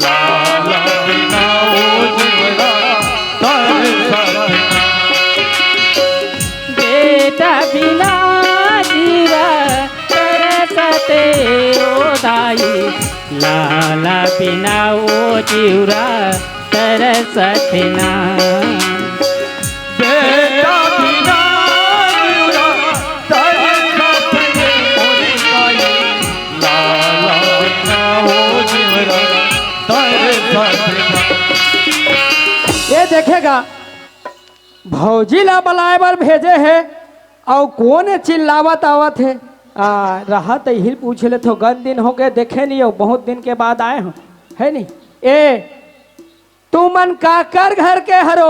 लाला बिना ओ जीवरा तरसत बेटा बिना जीवा तरसते ओ दाई लाला बिना ओ जीवरा तरसत ना बेटा बिना जीवरा तरसत मोरी गाई लाला बिना ओ जीवरा तरसत ये देखेगा भौजी ला बुलाए बर भेजे है और कौन चिल्लावत आवत है रहा तो यही पूछ ले तो गन दिन हो गए देखे नहीं हो बहुत दिन के बाद आए हो है नहीं ए तू मन काकर घर के हरो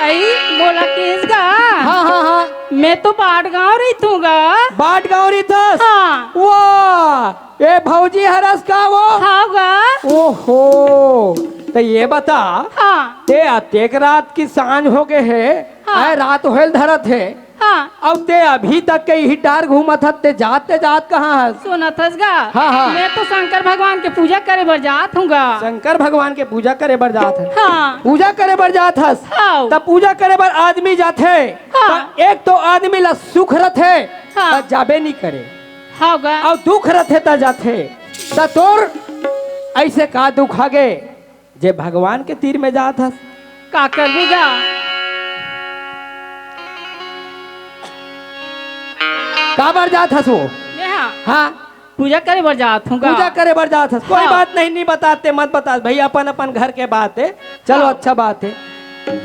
आई बोला किसका हाँ हाँ हाँ मैं तो बाट गाँव रही तूगा बाट गाँव रही थस हाँ वाह ए भौजी हरस का वो हागा ओहो तो ये बता हाँ ते अतेक रात की सांझ हो गए है हाँ। रात होल धरत है हाँ अब ते अभी तक के ही डार घूमत हत ते जाते जात कहाँ है सुना थसगा हाँ, हाँ। मैं तो शंकर भगवान के पूजा करे बर जात हूँगा शंकर भगवान के पूजा करे बर जात है हाँ पूजा करे बर जात हस हाँ। तब पूजा करे बर आदमी जाते हाँ। त एक तो आदमी ला सुख रथ है हाँ। त जाबे नहीं करे हागा और दुख रथ है त जाते त तोर ऐसे का दुख आगे जे भगवान के तीर में जात हस का कर देगा का बर जात हस वो यहाँ हाँ पूजा करे बर जात हूँगा पूजा करे बर जात हस कोई हाँ। बात नहीं बताते मत बता भाई अपन अपन घर के बात है चलो हाँ। अच्छा बात है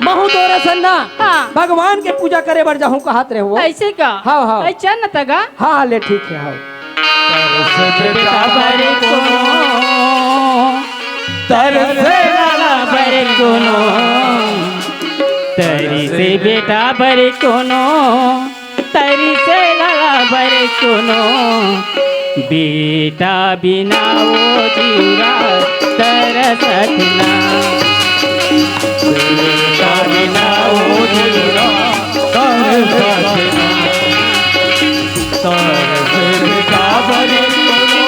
महू तोरे सन्ना हाँ। भगवान के पूजा करे बर जाहूँ कहत रहे हो ऐसे का हाँ, हाँ। ऐसा न तगा हाँ ले ठीक है हाँ बरे कोनो तरसे लाला बरे कोनो तरी से बेटा बरे कोनो तरी से लाला बरे कोनो बेटा बिना वो जीवा तरसत ना बेटा बिना ओ जीवरा तरसत तरसे बेटा बरे कोनो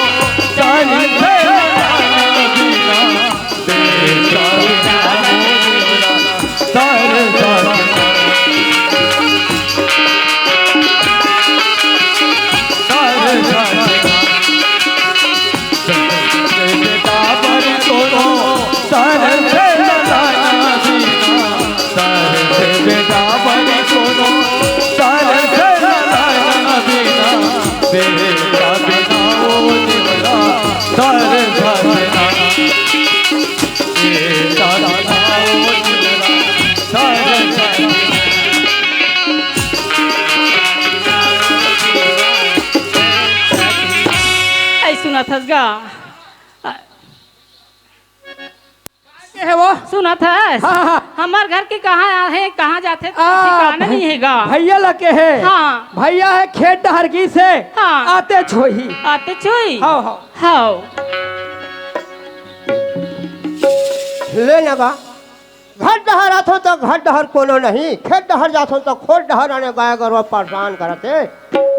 तरसे बिना बेटा बिना ओ जीवरा ऐ सुना थसगा के है वो सुना था हाँ, हाँ। हमार घर के कहाँ है कहाँ जाते ठिकाना नहीं हैगा भैया लगे है हाँ भैया है खेत डहरगी से हाँ। आते छोही आते छुई हाँ हाँ हाँ ले लगा घर डहर आथो तो घर डहर कोनो नहीं खेत डहर जाथो तो खोट डहर आने गाय गरवा परेशान करते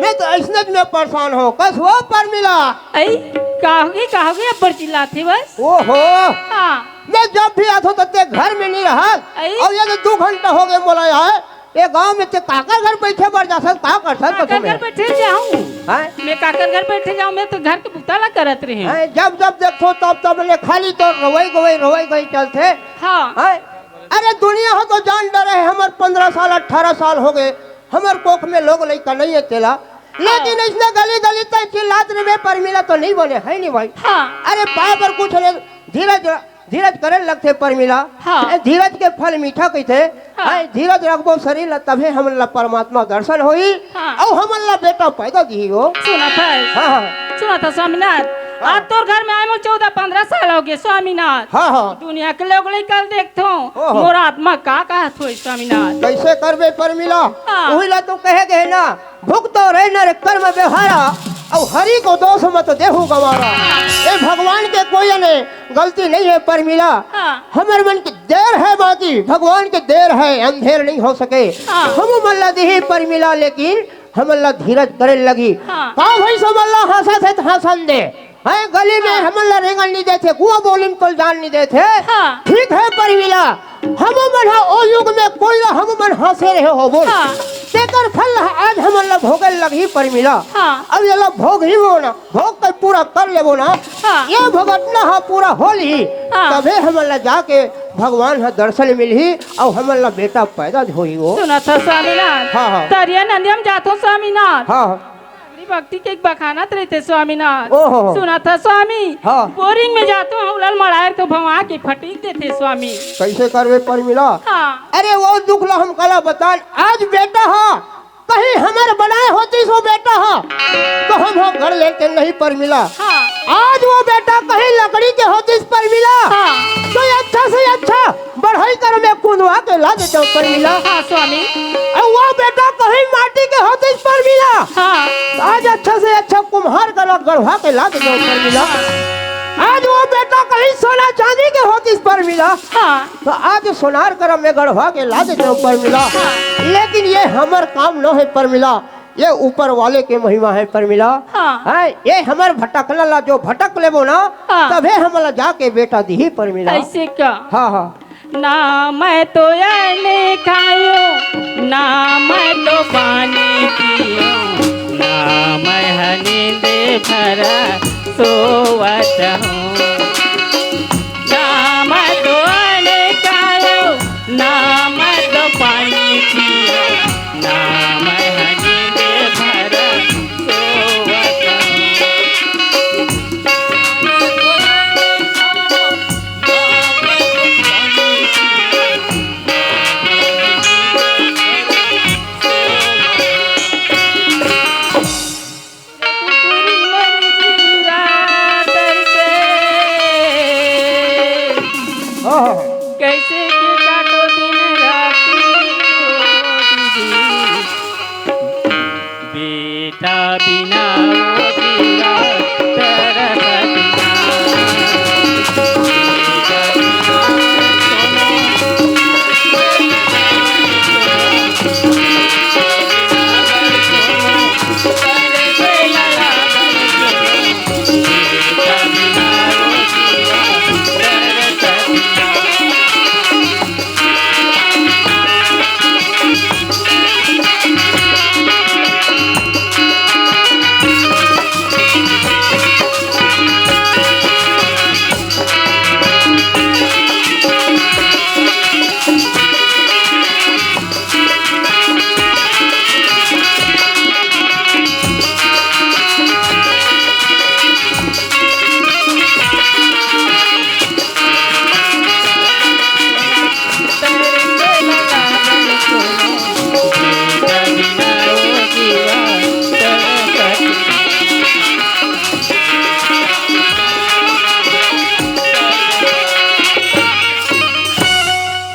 मैं तो ऐसने में परेशान हो कस वो पर मिला ऐ कहोगे अब चिल्लाते बस ओहो हाँ मैं जब भी आथो तो ते घर में नहीं रहा आई? और ये तो 2 घंटा हो गए बोला है ये गांव में ते काकर घर बैठे बर जा सक का कर सक काकर घर बैठे जाऊँ हैं मैं काकर घर बैठे जाऊँ मैं तो घर के बुताला करत रहे हैं जब जब देखो तब ले खाली तो रवई गई चलते हाँ हैं अरे दुनिया हो तो जान डरे है हमारे 15 साल 18 साल हो गए हमारे कोख में लोग लड़का नहीं है तेला लेकिन इसने गली गली तक चिल्लात में पर मिला तो नहीं बोले है नहीं भाई हाँ अरे पाए पर कुछ नहीं धीरज करे लगते पर मिला हाँ। धीरज के फल मीठा कहते हाँ। धीरज रखबो शरीर तभी हमला परमात्मा दर्शन होई हाँ। और हमला बेटा पैदा दी हो सुना था हाँ हाँ सुना था स्वामीनाथ आज तोर घर में आए 14-15 साल हो गए स्वामीनाथ हाँ हाँ दुनिया के लोग कल देखते हो ओहो। मोर आत्मा का थोड़ी स्वामीनाथ कैसे करबे पर मिला हाँ। वही ला तो कहे गए ना भुग तो रहे न कर्म व्यवहारा और हरि को दोष मत देहु गवारा ये भगवान के कोई ने गलती नहीं है पर मिला हाँ। हमारे मन की देर है बाकी भगवान के देर है अंधेर नहीं हो सके हाँ। हम मल्ला दी पर मिला लेकिन हम अल्लाह धीरज करे लगी हाँ। का भाई सब अल्लाह हंसा थे हंसन दे है गली में हमला रेंगन नहीं देते कुआ बोलिम तो जान नहीं देते हाँ। ठीक है परमिला हम मन ओ युग में कोई ना हम मन हंसे रहे हो बोल हाँ। तेकर फल आज हमला भोगे लगी परमिला हाँ। अब ये भोग ही वो ना भोग कर पूरा कर लेबो ना हाँ। ये भगतना हा पूरा होल ही हाँ। तबे हमला जाके भगवान हा दर्शन मिलही और हमला बेटा पैदा होई वो सुना था स्वामीनाथ। हाँ, हाँ। तरिया नंदियम जातो स्वामीनाथ। हाँ अगली भक्ति के एक बखानत रहते स्वामीनाथ। ओहो। सुना था स्वामी। हाँ। बोरिंग में जातो हूँ उलल मड़ायर तो भवा के फटीक देते स्वामी। कैसे करवे परमिला हाँ। अरे वो दुख ला हम कला बता आज बेटा हा कहीं हमारे बनाए होती सो बेटा हा तो हम हो घर लेते नहीं पर मिला हाँ। आज वो बेटा कहीं लकड़ी के होती पर मिला हाँ। तो ये अच्छा से अच्छा बढ़ाई कर मैं कुंदवा के ला देता हूँ पर मिला हाँ स्वामी। और वो बेटा कहीं माटी के होती पर मिला हाँ। आज अच्छा से अच्छा कुम्हार का गढ़वा के ला देता हूँ पर मिला आज वो बेटा कहीं सोना चांदी के होती पर मिला हाँ। तो आज सोनार कर मैं गढ़वा के ला देते हूँ पर मिला लेकिन ये हमार काम न है पर मिला ये ऊपर वाले के महिमा है पर मिला हाँ। है ये हमार भटकला ला जो भटक लेबो ना हाँ। तबे हमला जाके बेटा दी पर मिला ऐसे का हाँ हाँ ना मैं तो अने खायो ना मैं तो पानी पियो ना मैं हनी दे भरा सोवत हूँ ना मैं तो अने खायो ना मैं तो पानी पियो ना मैं हनी दे भरा सोवत हाँ कैसे के काटो दिन राती बेटा बिना वो बिना तरस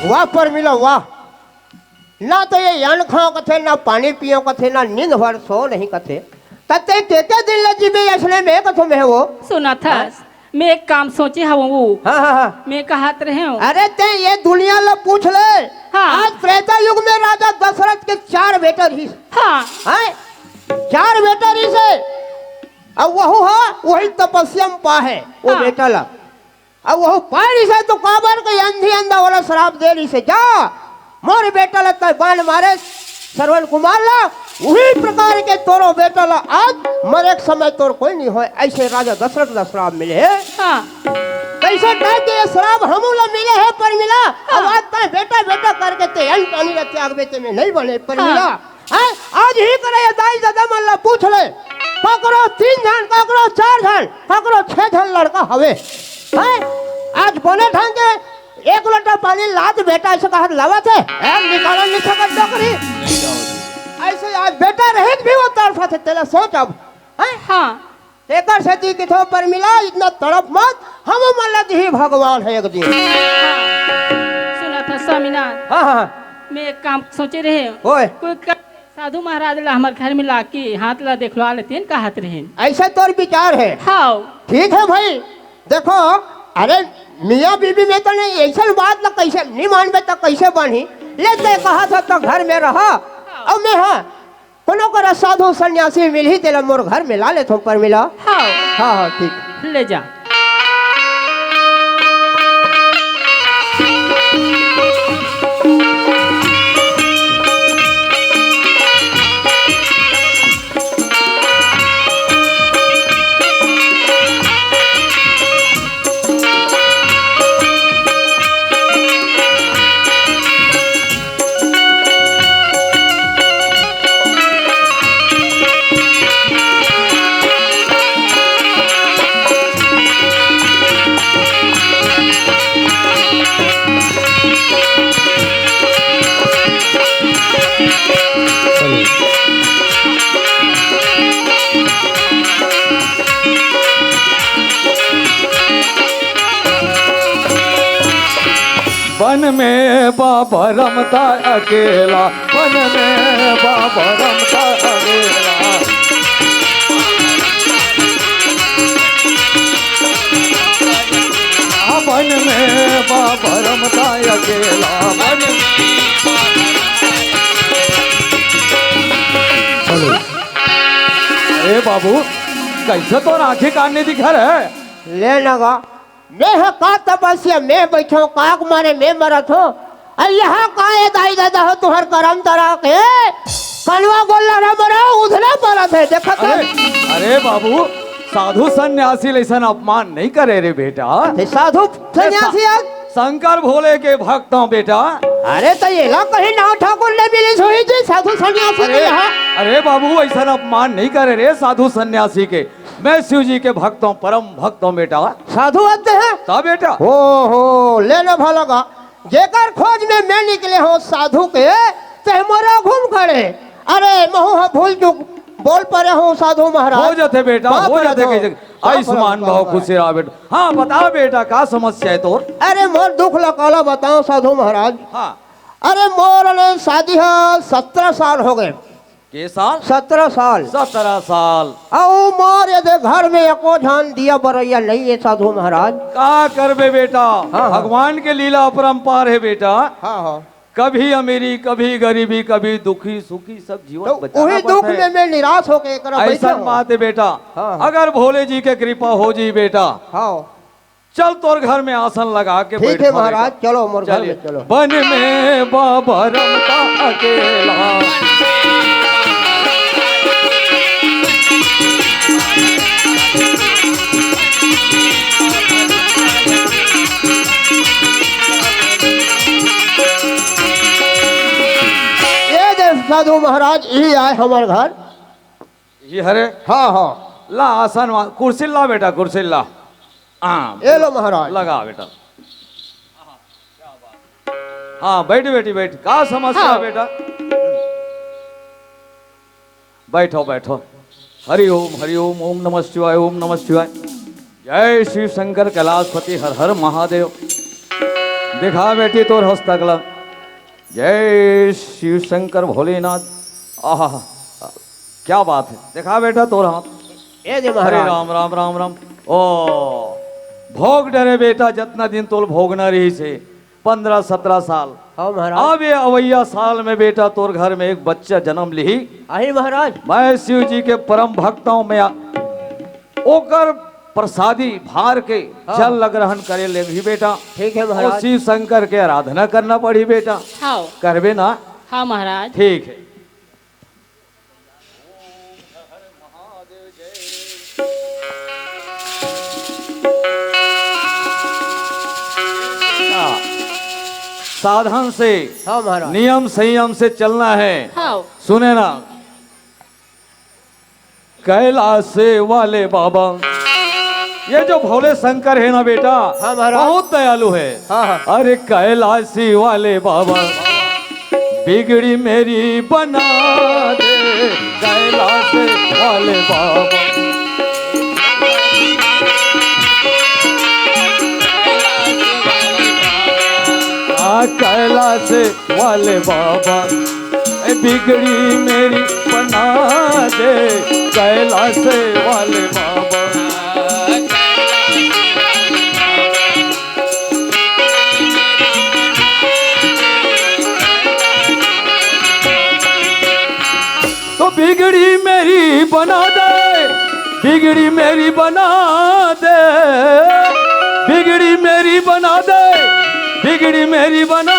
वाह पर मिला वाह ना तो ये यान खाओ कथे ना पानी पियो कथे ना नींद भर सो नहीं कथे तते केते दिन लजी में असले में कथो में है वो सुना था मैं एक काम सोचे हूँ हाँ हाँ हाँ मैं कहत रहे हूँ अरे ते ये दुनिया ला पूछ ले हाँ। आज त्रेता युग में राजा दशरथ के 4 बेटा रही हाँ। हैं 4 बेटा रही से अब वहु हा वही तपस्या में पा है वो हाँ। बेटा ला अब वहु पारी से तो काबर के अंधी अंधा वाला शराब दे रही से जा मोर बेटा ला तय बाण मारे श्रवण कुमार ला वही प्रकार के तोरो बेटा ला आज मरे एक समय तोर कोई नहीं हो ऐसे राजा दशरथ ला श्राप मिले है हाँ। कैसे टाइप के श्राप हमूला मिले है पर मिला अब आज तय बेटा बेटा करके ते अंत पानी ला त्याग बेटे में नहीं बने पर मिला हैं आज ही करे दाई दादा मल्ला पूछ ले काकरो 3 जन काकरो 4 जन काकरो 6 जन लड़का हवे हैं आज बोले ढंग के 1 लोटा पानी लाद बेटा ऐसे कहा लावा थे निकाला नहीं सकत डोकरी ऐसे आज बेटा रहित भी वो तरफा थे तेरा सोच अब हैं हाँ। एकर से दी किथो पर मिला इतना तड़प मत हम मल्लद ही भगवान है एक दिन सुना था स्वामीनाथ हाँ हाँ मैं एक काम सोचे रहे ओए कोई साधु महाराज ला हमारे घर में ला के हाथ ला देखलवा लेते हैं कहत रहे ऐसा तोर विचार है हाँ। ठीक है भाई देखो अरे मियाँ बीबी में तो नहीं ऐसा बात ना कैसे नहीं मानबे तो कैसे बनी लेते कहा था तो घर में रहा अब मैं हाँ कोनो को साधु सन्यासी मिल ही तेरा मोर घर में ला ले तुम पर मिला हाँ। हाँ हाँ ठीक ले जा। वन में बाबा रमता अकेला, वन में बाबा रमता अकेला। वन में बाबा रमता अकेला, वन अरे बाबू कैसे तो आंखें काटने दिखा रहे। ले लगा मैं है का तपस्या मैं बैठो काक मारे मैं मरत हो और यहाँ का ये दाई दादा हो तुहर करम तरा के कलवा गोल्ला ना मरा उधरा मरत है देखा अरे बाबू साधु सन्यासी लेसन अपमान नहीं करे रे बेटा। साधु सन्यासी आज शंकर भोले के भक्त हूँ बेटा। अरे तो ये ला कहीं नाव ठाकुर ने मिली सोई थी साधु सन्यासी के यहाँ। अरे बाबू ऐसा अपमान नहीं करे रे साधु सन्यासी के। मैं शिव जी के भक्त हूँ, परम भक्त हूँ बेटा। साधु आते हैं ता बेटा हो लेने भला का जेकर खोज में मैं निकले हो साधु के ते मोरा घूम खड़े। अरे महू भूल चुक बोल परे हो साधु महाराज। हो जाते बेटा हो जाते आयुष्मान भाव खुशी रहा बेटा। हाँ बता बेटा का समस्या है तोर। अरे मोर दुख लकाला बताओ साधु महाराज। हाँ अरे मोर ने शादी है 17 साल हो गए। के साल 17 साल 17 साल। आओ मोर यदि घर में एको ध्यान दिया बरैया नहीं है साधु महाराज। का करबे बेटा। हाँ। भगवान के लीला अपरंपार है बेटा। हाँ हाँ कभी अमीरी कभी गरीबी कभी दुखी सुखी सब जीवन तो बचाना वही पड़ता दुख है। में मैं निराश होके ऐसा बात है बेटा। हाँ। अगर भोले जी के कृपा हो जी बेटा हाँ चल तोर घर में आसन लगा के ठीक है बैठो महाराज बेटा। चलो मोर घर चलिए में चलो। वन में बाबा रमता अकेला। ये देख साधु महाराज यही आए हमारे घर। ये हरे हाँ हाँ ला आसन कुर्सी ला बेटा कुर्सी ला। हाँ ये लो महाराज। लगा बेटा। हाँ बैठ बेटी बैठ। का समस्या हाँ। बेटा। बैठो बैठो। हरि ओम ओम नमः शिवाय ओम नमः शिवाय। जय शिव शंकर कैलाशपति हर हर महादेव। दिखा बेटी तोर हस्तकला। जय शिव शंकर भोलेनाथ। आहा क्या बात है। दिखा बेटा तोर हाथ। ये दे हरे महाराज। राम राम राम राम। ओ भोग डरे बेटा जितना दिन तोल भोगना रही से 15-17 साल। हाँ महाराज। अब ये अवैया साल में बेटा तोर घर में एक बच्चा जन्म ली। आई महाराज। मैं शिव जी के परम भक्त हूँ। मैं ओकर प्रसादी भार के जल ग्रहण करे लेगी बेटा। ठीक है और महाराज। शिव शंकर के आराधना करना पड़ी बेटा। हाँ करबे ना। हाँ महाराज। ठीक है। साधन से हाँ महाराज। नियम संयम से चलना है। हाँ सुने ना कैलाश वाले बाबा ये जो भोले शंकर है ना बेटा हाँ महाराज। बहुत दयालु है। हाँ हाँ अरे कैलाशी वाले बाबा बिगड़ी मेरी बना दे। कैलाश वाले बाबा कैलाश वाले बाबा बिगड़ी मेरी बना दे। कैलाश वाले बाबा तो बिगड़ी मेरी बना दे। बिगड़ी मेरी बना दे, बिगड़ी मेरी बना दे, बिगड़ी मेरी बना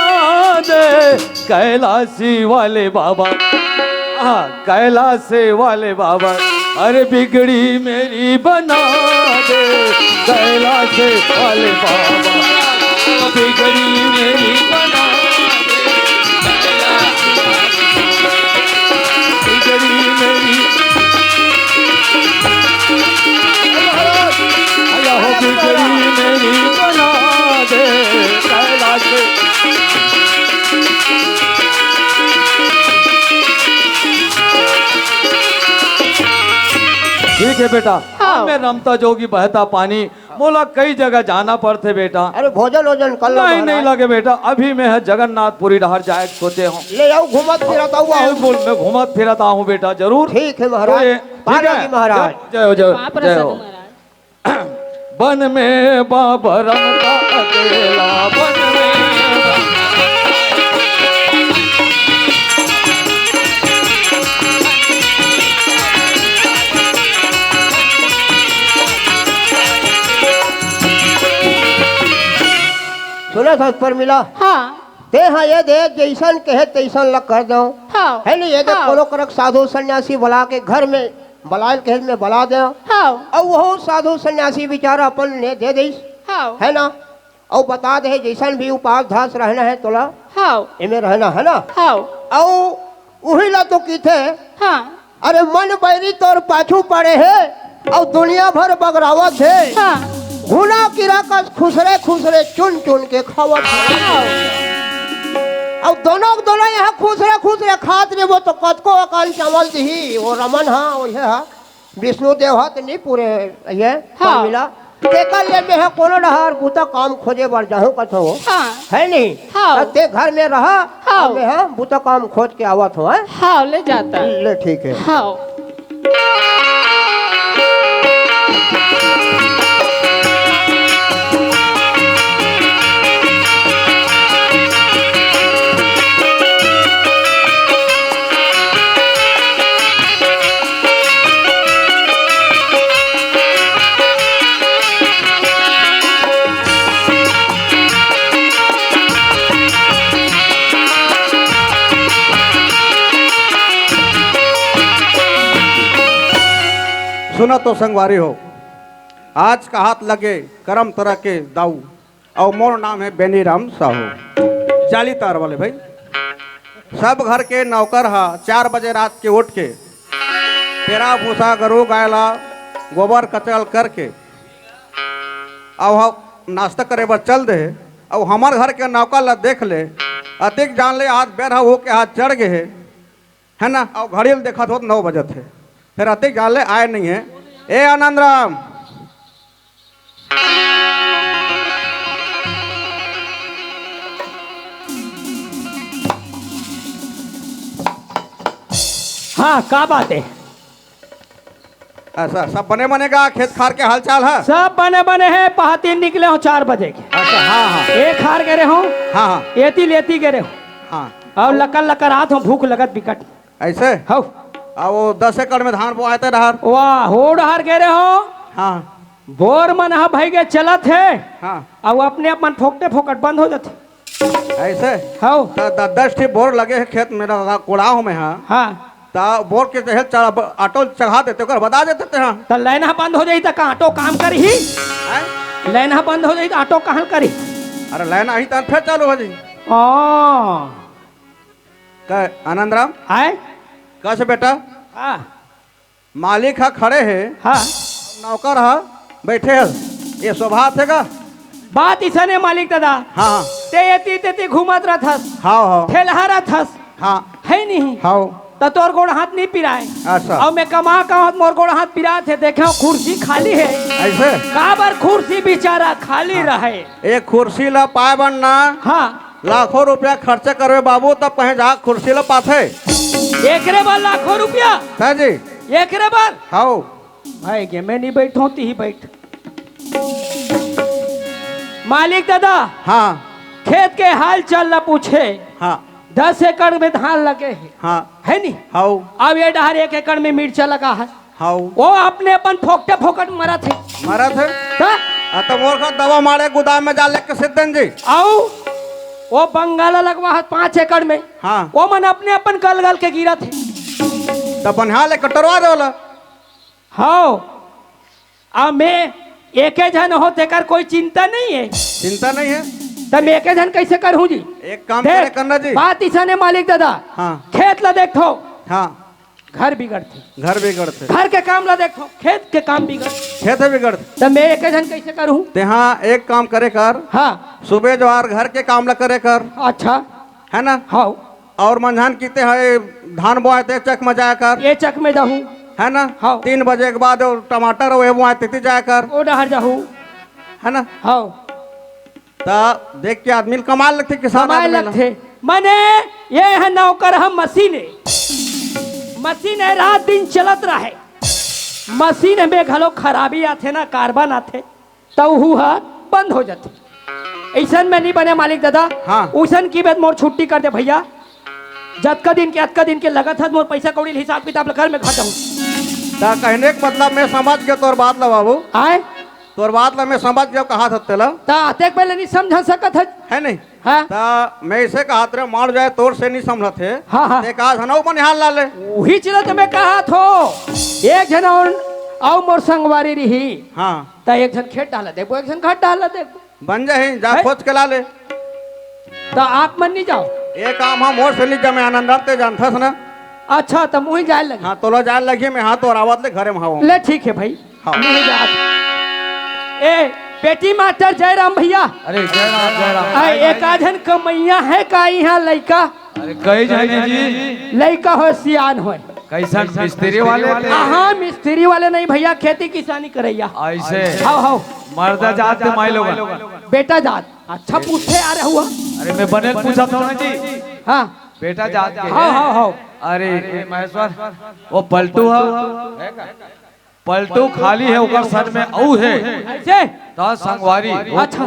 दे, कैलाशी वाले बाबा, कैलाशी वाले बाबा, अरे बिगड़ी मेरी बना दे, कैलाशी वाले बाबा, बिगड़ी मेरी बना दे, बिगड़ी मेरी, हो बिगड़ी मेरी बना दे, कैलाशी। ठीक है बेटा, हाँ। मैं रमता जोगी बहता पानी, मोला कई जगह जाना पड़ते बेटा। अरे भोजन वोजन कर लो नहीं नहीं महाराज। लगे बेटा, अभी मैं है जगन्नाथपुरी डहर जाए सोचे हूँ। ले आओ घूमत फिरत हुआ हूँ। बिल्कुल मैं घूमत फिरता हूँ बेटा, जरूर। ठीक है महाराज, तो ये- पानी ठीक है? की महाराज। जय हो, जय हो, पाप जय रसाद हो। महाराज। बन में बाबा रमता अकेला, बन में सुना था पर मिला हाँ ते हाँ ये दे जैसन कहे तैसन लग कर दो हाँ है नहीं। ये दे हाँ। कोनो करक साधु सन्यासी बुला के घर में बलायल कहे में बुला दे, हाँ और वो साधु सन्यासी बेचारा अपन ने दे दे, हाँ है ना, और बता दे जैसन भी उपास धास रहना है तोला हाँ इमे रहना है ना। हाँ और वही ला तो की थे, हाँ अरे मन बैरी तोर पाछू पड़े है और दुनिया भर बगरावत है, हाँ घुना किरा का खुसरे खुसरे चुन चुन के खावत है। और दोनों यहाँ खुसरे खुसरे खात रे, वो तो कतको अकाल चावल दी वो रमन हाँ वो है विष्णु देव हा तो नहीं पूरे ये हाँ। मिला तेकर ले में है कोनो डहार बुता काम खोजे बर जाहू कथो हाँ है नहीं। हाँ। अब ते घर में रहा हाँ। मैं हाँ बुता काम खोज के आवत हो है? हाँ ले जाता ले ठीक है। हाँ सुना तो संगवारी हो, आज का हाथ लगे करम तरह के दाऊ, और मोर नाम है बेनीराम साहू, जाली तार वाले भाई। सब घर के नौकर हा 4 बजे रात के उठ के पेरा भूसा गरू गायला गोबर कचल करके अब नाश्ता करे बर चल दे। अब हमार घर के नौकर ला देख ले, अधिक जान ले हाथ बेर हो के हाथ चढ़ गए है ना। और घड़ी देखा तो 9 बजे थे, फिर अति गाले आए नहीं है। ए आनंद राम, हाँ का बात है? ऐसा सब बने बनेगा, खेत खार के हालचाल है। सब बने बने हैं, पहाती निकले हो 4 बजे के। अच्छा हाँ हाँ एक हार गिरे हो, हाँ हाँ एती लेती गिरे हो, हाँ और लकर लकर हाथ हो, भूख लगत बिकट ऐसे। हो। और वो 10 एकड़ में धान बोआए थे रहा। वाह होड़ हार गिरे हो, हाँ बोर मन हा भाई के चलत है, हाँ और अपने अपन फोकटे फोकट बंद हो जाते। ऐसे। हो 10 ठी बोर लगे है खेत में, कोड़ाओ में। हाँ हाँ तो बोर के तहत ऑटो चढ़ा देते, ओकर बता देते थे। हाँ तो लाइन हा बंद हो जाई तो ऑटो काम करी ही, हैं? लाइन हा बंद हो जाई तो ऑटो कहाँ करी? अरे लाइन आई तो फिर चालू हो जी। ओ आनंद राम आए कैसे बेटा, हाँ मालिक हा खड़े है, हाँ नौकर हा बैठे है, ये स्वभाव थे का? बात इसने मालिक दादा, हाँ हाँ ते एती तेती घूमत रहथस, हाँ हाँ ठेलहा रहथस, हाँ है नहीं हाँ तो तोर गोड़ हाथ नहीं पिराए। अच्छा और मैं कमा का मोर गोड़ हाथ पिरा थे, देखे कुर्सी खाली है, ऐसे। काबर कुर्सी बेचारा खाली रहे। एक कुर्सी ला पाए बनना हाँ लाखों रुपया खर्चे करवे बाबू, तब कहीं जा कुर्सी ला पाथे। एकरे बार लाखों रुपया, है जी। एकरे बार हाँ भाई के मैं नहीं बैठो ती ही बैठ। मालिक दादा हाँ खेत के हाल चाल ला पूछे, हाँ 10 एकड़ में धान लगे है, हाँ है नहीं? हाँ अब ये डहर 1 एकड़ में मिर्चा लगा है, हाँ वो अपने अपन फोकटे फोकट मरा थे मारा थे ता? तो मोर का दवा मारे गोदाम में डाले के सिद्धन जी आओ वो बंगाला लगवा है 5 एकड़ में हाँ वो मन अपने अपन गल गल के गिरा थे तो बनिहाल ले कटरवा दो हाँ आ मैं एके जन हो तेकर कोई चिंता नहीं है चिंता नहीं है तब मैं एके जन कैसे करूँ जी एक काम करे करना जी बात ईसा ने मालिक दादा हाँ खेत ला देखो हाँ घर बिगड़ते घर बिगड़ते घर के काम ला देखो खेत के काम बिगड़ खेत बिगड़ते तब मैं एके जन कैसे करूँ ते हाँ एक काम करे कर हाँ सुबह जवार घर के काम ला करे कर अच्छा है ना हाँ और मंझान कीते है धान बोए थे चक में जाया कर ये चक में जाहूँ है ना हाँ। 3 बजे के बाद और टमाटर वो बोए तिथि जाया कर ओ डहर जाहूँ है ना हाँ तो देख के आदमी कमाल लगते किसान कमाए आदमी ला। लगते मने ये है नौकर हम मशीन है रात दिन चलत रहे मशीन में घलो खराबी आथे ना कार्बन आथे तो हुआ बंद हो जाते ऐसन में नहीं बने मालिक दादा हाँ। उसन की बात मोर छुट्टी कर दे भैया जतका दिन के लगत है मोर पैसा कौड़ी हिसाब किताब घर में खाता हूँ ता कहने के मतलब मैं समझ गया तोर बात ला बाबू आए तोर बात ला मैं समझ गया कहा था तेला ताते पहले नहीं समझ सकत है नहीं हाँ ता मैं इसे कहा तेरे मार जाए तोर से नहीं समझ थे हाँ, हाँ। ते कहा धनौ बनिहाल ला ले वही चीज तो मैं कहा थो एक जन और मोर संगवारी रही हाँ तो एक जन खेत डाला देखो एक जन घाट डाला देखो बन जाए जा है? खोज के ला ले तो आप मन नहीं जाओ ये काम हम और से नहीं जमे आनंद ते जानथस ना अच्छा तो मुझे जाए लगे हाँ तोला जाए लगी मैं हाथ और आवत ले घरे में हवा ले ठीक है भाई हाँ। मुझे जा ए बेटी मास्टर जयराम भैया अरे जय राम जय राम एक आधन कमैया है का यहाँ लड़का अरे कई जाने जी लड़का हो सियान हो कैसा मिस्त्री वाले थे हाँ मिस्त्री वाले नहीं भैया खेती किसानी करैया ऐसे हाँ हाँ मर्दा जात के माई लोग बेटा जात अच्छा पूछे आ रहा हुआ अरे मैं बनेल पूछा था ना जी हाँ बेटा जात के हाँ हाँ हाँ अरे ये महेश्वर वो पलटू है पलटू खाली है ओकर सर में औ है ऐसे ता संगवारी अच्छा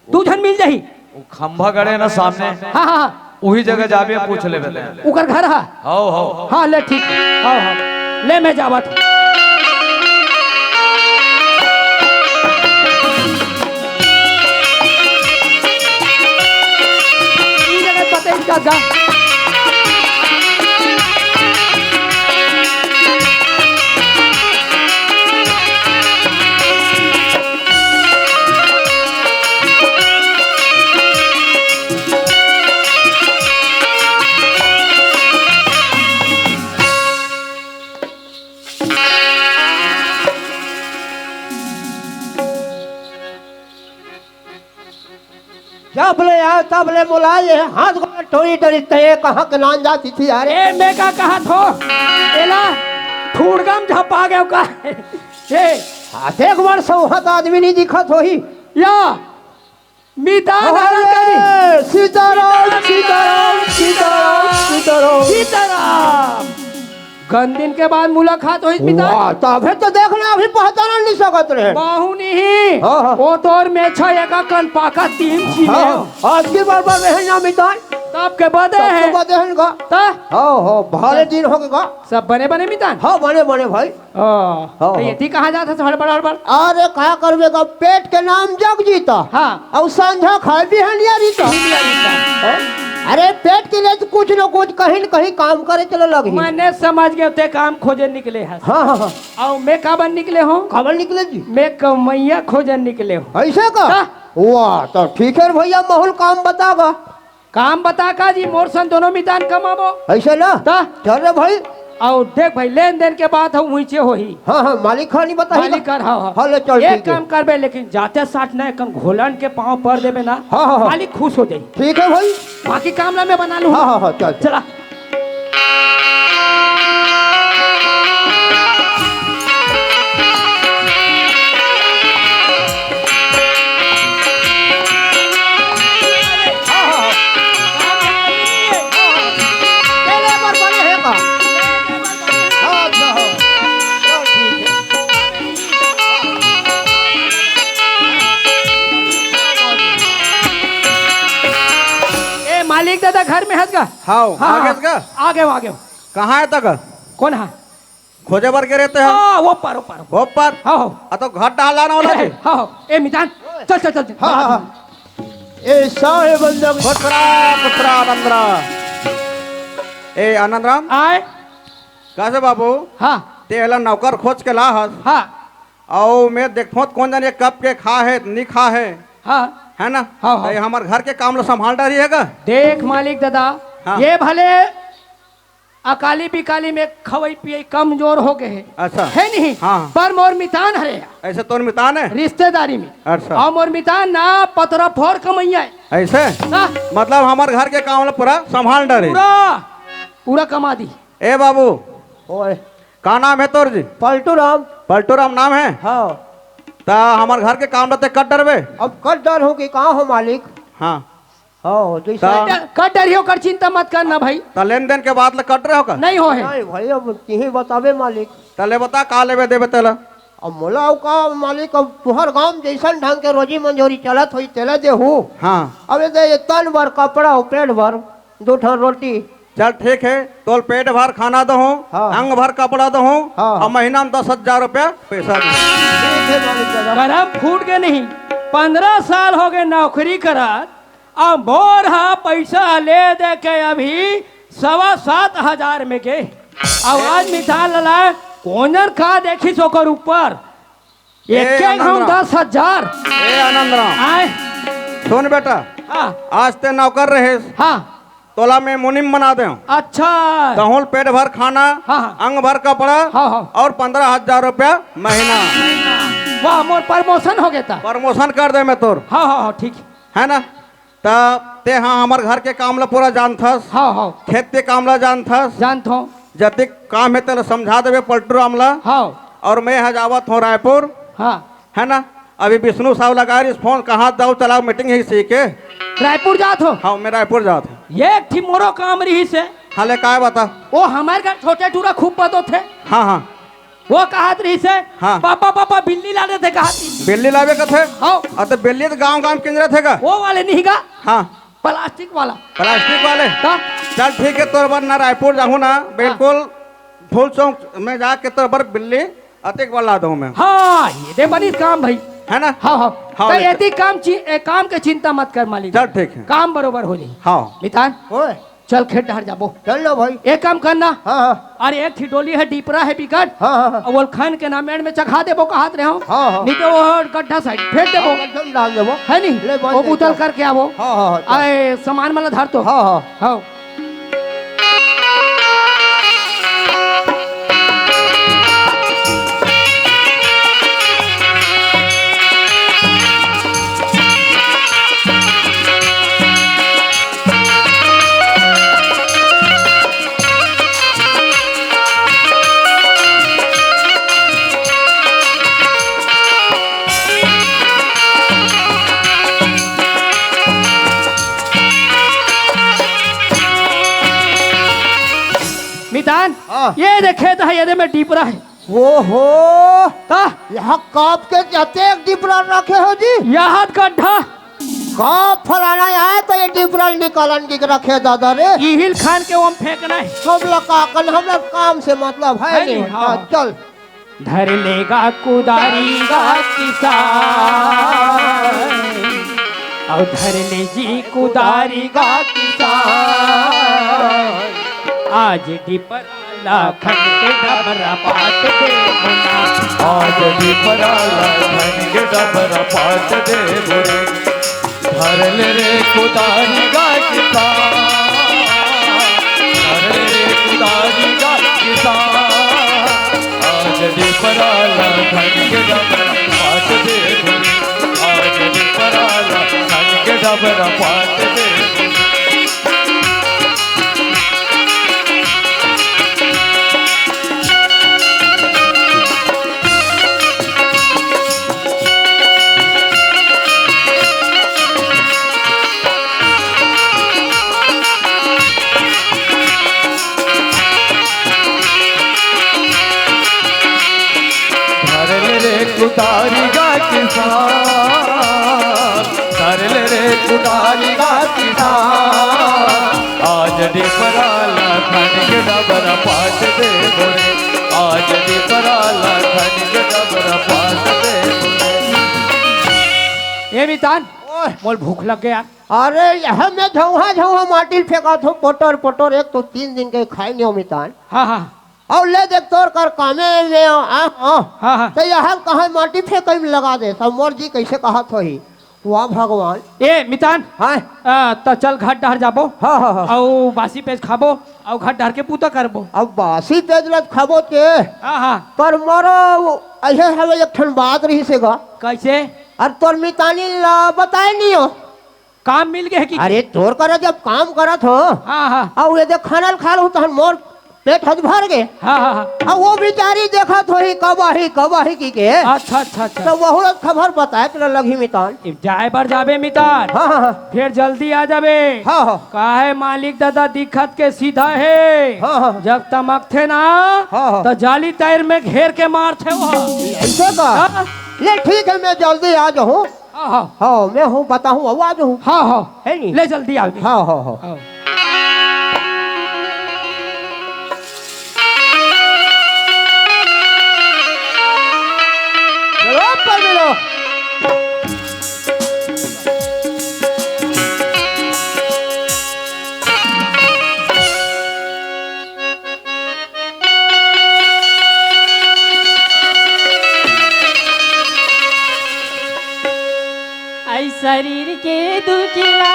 तू झन मिल जाही वो खंभा गड़े ना सामने हाँ हाँ हाँ वही जगह जाबे पूछ ले बता उकर घर है हाओ हाओ हाँ ले ठीक है हाँ हाँ ले मैं जावत ई जगह पता इसका गा जब ले आओ तब ले बुलाए हाथ गोड़ टोरी टोरी तय कहाँ के नान जाती थी यार ए मैं का कहा थो एला ठूड़गम झपा गयो का ए हाथ एक बार सौहत आदमी नहीं दिखत होही या मीता धारण करी सीताराम सीताराम सीताराम सीताराम सीताराम गंदिन के बाद मुलाकात हुई पिता वाह तबे तो देखना अभी पहचान नहीं सकत रहे बाहु नहीं हाँ, हाँ। वो तोर में छ एका कन पाका तीन छी हाँ, आज की बार बार रहे ना मिटाई तब के बदे है सबको बदे हैं का ता हाँ हाँ भाले दिन हो गए सब बने बने मितान हाँ बने बने भाई तो ये थी कहाँ जाता था हड़बड़ हड़बड़ अरे क्या करबे का पेट के नाम जग जीता हाँ और संझा खाए भी है लिया रीता हाँ? अरे पेट के लिए तो कुछ न कुछ कहीं न कहीं काम करे चलो लगी मैंने समझ गए ते काम खोजे निकले है हाँ हाँ हाँ और मैं काबन निकले हूँ खबर निकले जी मैं कमैया खोजन निकले हूँ ऐसे का हाँ। वाह तो ठीक है भैया माहौल काम बतागा काम बता का जी मोर सन दोनों मितान कमाबो ऐसे ना ता चल रे भाई और देख भाई लेन देन के बात हो ऊंचे हो ही हाँ हाँ मालिक खानी बताइए मालिक कर हाँ हाँ ले चल एक ठीक है काम करबे लेकिन जाते साथ न कन घोलन के पाँव पर देबे ना हाँ, हाँ, हाँ। मालिक खुश हो जाई ठीक है भाई बाकी काम ला मैं बना लूँ हाँ हाँ हाँ चल चला पहले बार बने हैं का हाँ अच्छा हाँ चल ठीक है ए मालिक दादा घर में है का हाँ हाँ, आगे का आगे आगे कहाँ है तक कौन है खोजे बर के रहते हैं वो पारो पारो वो पर हाँ तो घर डाला ना वाला जी हाँ ए मितान चल चल चल हाँ हाँ हाँ ऐसा है बंदक पुत्रा पुत्रा आनंदरा ए आनंदराम आए कैसे बाबू हाँ तेला नौकर खोज के ला हस हाँ और मैं देखो कौन जाने कब के खा है नहीं खा हाँ है ना हाँ, हाँ। ये हमारे घर के काम लो संभाल रहिएगा देख मालिक दादा हाँ। ये भले अकाली बिकाली में खवई पिए कमजोर हो गए हैं अच्छा है नहीं हाँ। पर मोर मितान हरे ऐसे तो मितान है रिश्तेदारी में अच्छा और मोर मितान ना पतरा फोर कमैया है ऐसे ना मतलब हमारे घर के काम लो पूरा संभाल रहे पूरा पूरा कमा दी ए बाबू ओए का नाम है तोर जी पलटू राम पलटूराम नाम है हाँ ता हमारे घर के काम रहते कट डरबे अब कट डर हो कि कहाँ हो मालिक हाँ हाँ जैसा ता- कर डरियो कर चिंता मत करना भाई ता लेन देन के बाद ले कट रहे हो का नहीं हो है नहीं भाई अब तुम्हें बतावे मालिक तले बता का लेबे देबे तेला अब मोला अब का मालिक अब तुहर गांव जैसन ढंग के रोजी मंजूरी चलत हुई तेला दे हूँ हाँ अब ये तन भर कपड़ा और पेट भर 2 ठन रोटी चल ठीक है तोल पेट भर खाना दो हाँ। अंग भर कपड़ा दो हाँ। और महीना में 10,000 रुपया पैसा दो ठीक है मालिक दादा गरम फूट के नहीं 15 साल हो गए नौकरी करत अब बोर हा पैसा ले दे के अभी 7,500 में के आवाज मिठाल लला कोनर का देखी सोकर ऊपर एक हम आनंदराम। 10,000 ए आनंदराम आए सुन बेटा हाँ आज ते नौकर रहे हाँ तोला में मुनिम बना दे अच्छा तहुल पेट भर खाना हाँ, हाँ। अंग भर कपड़ा हाँ, हाँ। और 15,000 रुपया महीना वाह मोर प्रमोशन हो गया था प्रमोशन कर दे मैं तोर हाँ हाँ हाँ ठीक है ना तब ते हाँ हमारे घर के काम ला पूरा जानथस हाँ हाँ खेत के काम ला जानथस जानता हूँ जतिक काम है तेला समझा देवे पलटू ला हाँ और मैं हजावत हूँ रायपुर हाँ है ना अभी विष्णु साहब लगा रही फोन कहाँ जाओ चलाओ मीटिंग ही सीखे रायपुर जात हो हाँ मैं रायपुर जात हूँ ये एक थी मोरो काम रही से हाले काय बता वो हमारे घर छोटे टूरा खूब पतो थे हाँ हाँ वो कहत रही से हाँ। पापा पापा बिल्ली लाने थे कहती बिल्ली लावे का थे हाँ तो बिल्ली तो गाँव गाँव किंजरे थे का वो वाले नहीं का हाँ प्लास्टिक वाला प्लास्टिक वाले का चल ठीक है तोर बार ना रायपुर जाऊँ ना बिल्कुल फूल चौक में जाके तोर बार बिल्ली अतिक वाला दूँ मैं हाँ ये दे बनी काम भाई है ना हाँ हाँ हाँ, तो लेकिन- यदि काम के चिंता मत कर मालिक चल ठीक है काम बरोबर हो जाए हाँ मितान ओए चल खेत डहर जाबो चल लो भाई एक काम करना हाँ हाँ अरे एक थी डोली है डीपरा है बिकट हाँ हाँ हाँ वो खान के नाम में चखा देबो कहत रहे हो हाँ, हाँ। नहीं तो वो गड्ढा साइड फेंक देबो एकदम डाल देबो है ले नहीं बंद वो दे बुतल दो। करके आवो हाँ हाँ हाँ चल। आए सामान वाला धर तो हाँ हाँ हाँ मितान हाँ। ये देखे तो ये में डीपरा है ओहो ता यहाँ काप के जाते एक डिपरा रखे हो जी यहाँ गड्ढा काप फलाना है तो ये डिपरा निकालन की रखे दादा रे इहिल खान के ओम फेंकना है सब लगा कल हम लोग काम से मतलब है है नहीं नहीं, हाँ। हाँ, चल धर लेगा कुदारी का किसान और धर ले जी कुदारी का किसान आज डिपराला खन के डबरा पाट दे मुना आज भी पराला धन के डबरा पाट दे बुरे धर ले रे कुदारी का किसान धर ले रे कुदारी का किसान आज भी पराला धन के डबरा पाट दे बुरे आज भी पराला धन के डबरा पाट दे बुरे धर ले रे कुदारी का किसान धर ले रे कुदारी का किसान आज डिपराला खन के डबरा पाट दे बोरे आज मानिक डबरा पास दे ए मितान ओए, मोल भूख लग गया। अरे यह मैं झौहा झौहा माटी फेंका थो पोटर पोटर, एक तो 3 दिन के खाई नहीं हो मितान। हाँ हाँ और ले देख तोर कर कामे में हाँ हाँ। तो यह कहा माटी फेंक में लगा दे, सब मोर जी कैसे कहा थो ही। वाह भगवान। ए मितान हाँ तो चल घाट डहर जाबो हाँ हाँ हाँ। और बासी पेज खाबो और घाट डहर के पूता करबो। अब बासी तेजलत खाबो के हाँ हाँ पर मोरो ऐसे हमें एक ठन बात रही से गा। कैसे और तोर मितानी ला बताए नहीं हो। काम मिल गया है कि अरे तोर कर जब काम करत हो हाँ हाँ और ये देख खाना खा लो तो मोर पेट हज भर गए। हाँ हाँ हाँ। और वो बेचारी देखा तो ही कबाही की के अच्छा अच्छा अच्छा। तो वह खबर बताए तो लगी मितान। अब जाए बार जाबे मितान हाँ हाँ हाँ फिर जल्दी आ जाबे। हाँ हाँ काहे मालिक दादा दिक्कत के सीधा है। हाँ हाँ जब तमक थे ना हाँ, हाँ। तो जाली तैर में घेर के मार थे वो। ऐसे का हाँ ले ठीक है मैं जल्दी आ जाऊँ। हाँ हाँ मैं हूँ बताऊँ अब आ जाऊँ। हाँ हाँ है नहीं। ले जल्दी आ गई। हाँ हाँ हाँ हाँ। चलो पर मिलो। आई शरीर के दुखिला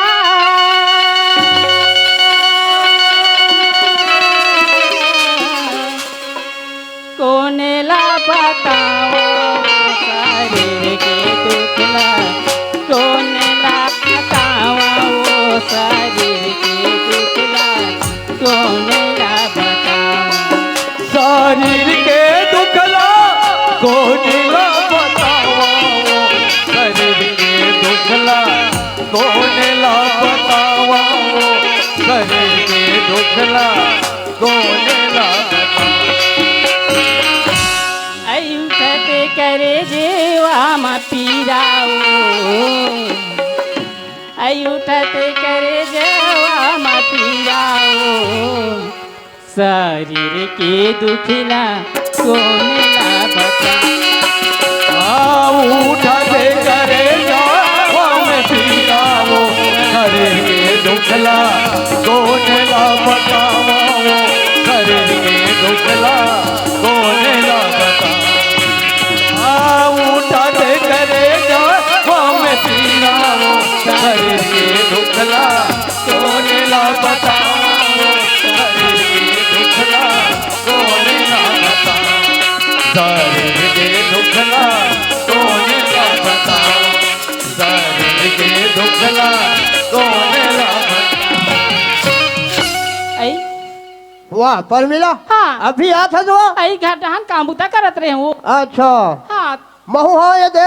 कोने ला बताओ शरीर के दुखिला कोने ला बताओ शरीर के दुखिला कोने ला बताओ शरीर के दुखला कोनेला बतावा शरीर के दुखला कोनेला बतावा शरीर के दुखला कोनेला बतावा उठत करे जेवा मा पीराओ उठत करे जेवा मा पीराओ शरीर के दुखला कोनेला बता उठा दे करे जाम पीरावो शरीर के दुखला कोनेला बतावा शरीर के दुखला कोनेला बतावा उठा दे करे जाम पीरावो शरीर के दुखला कोनेला बतावा शरीर के दुखला कोनेला बतावा शरीर के दुखला कोनेला बतावा शरीर के दुखला कोनेला आई वाह पर मिला। हाँ। अभी आता जो। आई घर डहान काम बुता करत रहे हूँ। अच्छा हाँ महू हाँ ये दे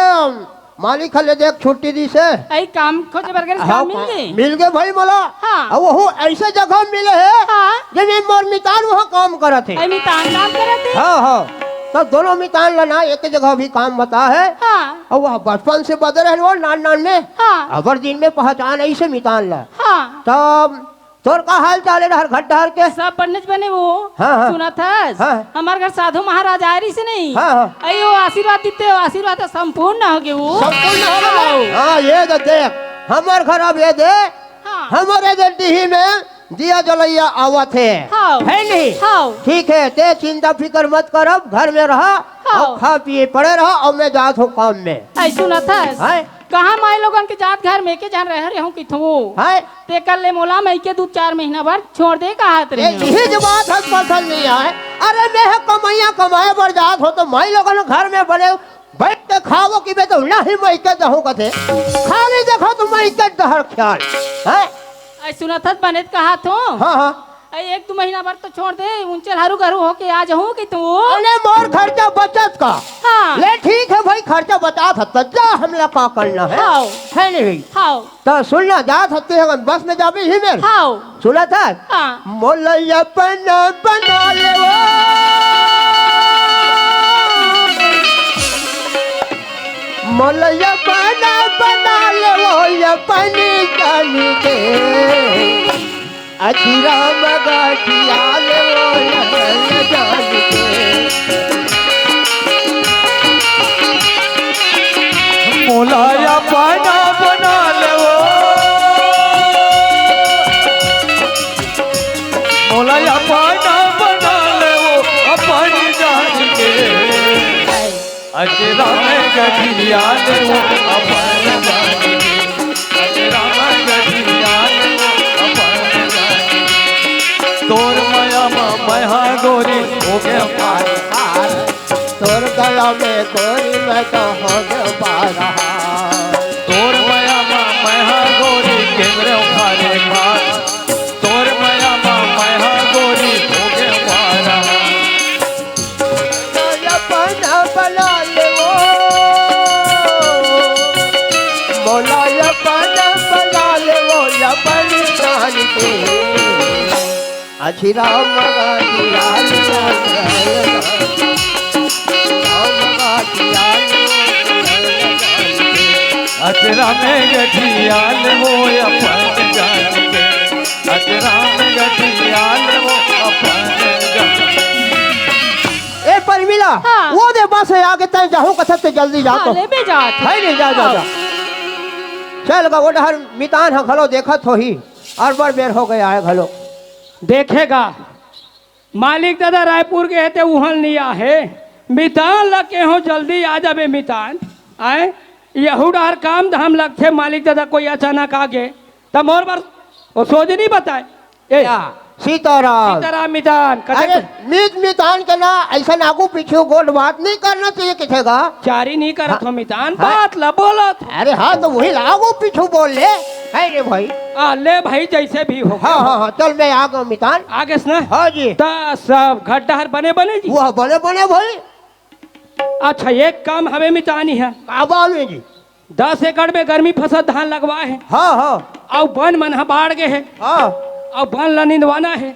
मालिक हले देख छुट्टी दी से। आई काम खोजे बरगर हाँ, काम मिल गई। मिल गए भाई मला। हाँ। और वो ऐसे जगह मिले है हाँ जब मोर मितान वहाँ काम करे थे। आई मितान काम करत है। हाँ हाँ तो दोनों मितान लना एक जगह भी काम बता है। हाँ और वह बचपन से बदल है वो नान नान में हाँ अबर दिन में पहचान ऐसे मितान ला। हाँ तब तोर का हाल चाल है हर घट हर के। सब बनने बने वो। हाँ, हाँ। सुना था हाँ। हमारे घर साधु महाराज आ रही से नहीं। हाँ, हाँ। आई वो आशीर्वाद देते हो आशीर्वाद तो संपूर्ण हो गए वो। संपूर्ण हो गए। हाँ ये तो देख हमार घर अब ये दे हाँ हमारे जल्दी में दिया जलैया आवत है। हाँ है नहीं। हाँ ठीक है ते चिंता फिक्र मत कर अब घर में रहा हाँ। और खा पिए पड़े रहा और मैं जात हूँ काम में। आई सुना था है कहाँ माई लोगन के जात घर में के जान रहे हूँ किथो है ते कर ले मोला मैं के 2-4 महीना भर छोड़ दे कहा ये यही जो बात हम पसंद नहीं आए। अरे मैं कमाइया कमाए बर जात हो तो माई लोगन घर में बने बैठ के खाओ कि मैं तो नहीं मैं के दहूँ कथे खाली देखो तो मैं के दहर ख्याल है। आई सुना था बने कहा तो हाँ हाँ आई 1-2 महीना भर तो छोड़ दे उनचे हरू घरू होके आ जाऊँ कि तू। अरे मोर खर्चा बचत का। हाँ ले ठीक है भाई खर्चा बचा था जा हमला का करना है। हाँ। है नहीं हाँ तो सुनना जा सकते हैं बस में जाबे ही मेरे। हाँ सुना था हाँ मोलैया बना बना ले वो मोलैया बना बना ले वो या पानी जानी के अछीरा मगाटिया ले वो या जानी के अपना बना ले वो अपनी जान के अजरा में गठिया ले वो अपनी जान के अजरा में गठिया ले वो अपनी जान के तोर माया महा गोरी हो गया पार तोर गला में गोरी में तो हो गए पारा तोर माया महा गोरी केंद्र उखारे खार तोर माया महा गोरी हो गया पार अपना बना ले वो बोला अपना बना ले वो अपनी जान के अछिरा मगा दिया अजरा में गठिया ले वो अपनी जान के अजरा में गठिया ले वो अपनी जान के ए परमिला हाँ। वो दे बस है आगे तय जाऊं कथत ते जल्दी जा तो हाले में जात है नहीं जा चल गा वो डहर मितान ह घलो देखत हो ही और बड़ बेर हो गया है घलो देखेगा मालिक दादा रायपुर के हेते उहल नहीं आहे मितान लगे हो जल्दी आ जाबे मितान आए यहूडार काम धाम लगथे मालिक दादा कोई अचानक आगे तब मोर बार वो सोच नहीं बताए ए सीताराम सीताराम मितान अरे कते मितान के ना ऐसा आगू पीछे गोल बात नहीं करना चाहिए किसे का चारी नहीं करत हो मितान हाँ। बात ला बोलत अरे हाँ तो वही आगू पीछे बोल ले है रे भाई आ ले भाई जैसे भी हो हाँ हाँ हाँ चल मैं आ गया मितान आगे से ना हाँ जी ता सब गड्ढार बने बने जी वो बने बने भाई अच्छा एक काम हमें मितानी है काबाल में जी 10 एकड़ में गर्मी फसल धान लगवाए है हाँ हाँ और वन मन बाढ़ गए है हाँ और वन ला निंदवाना है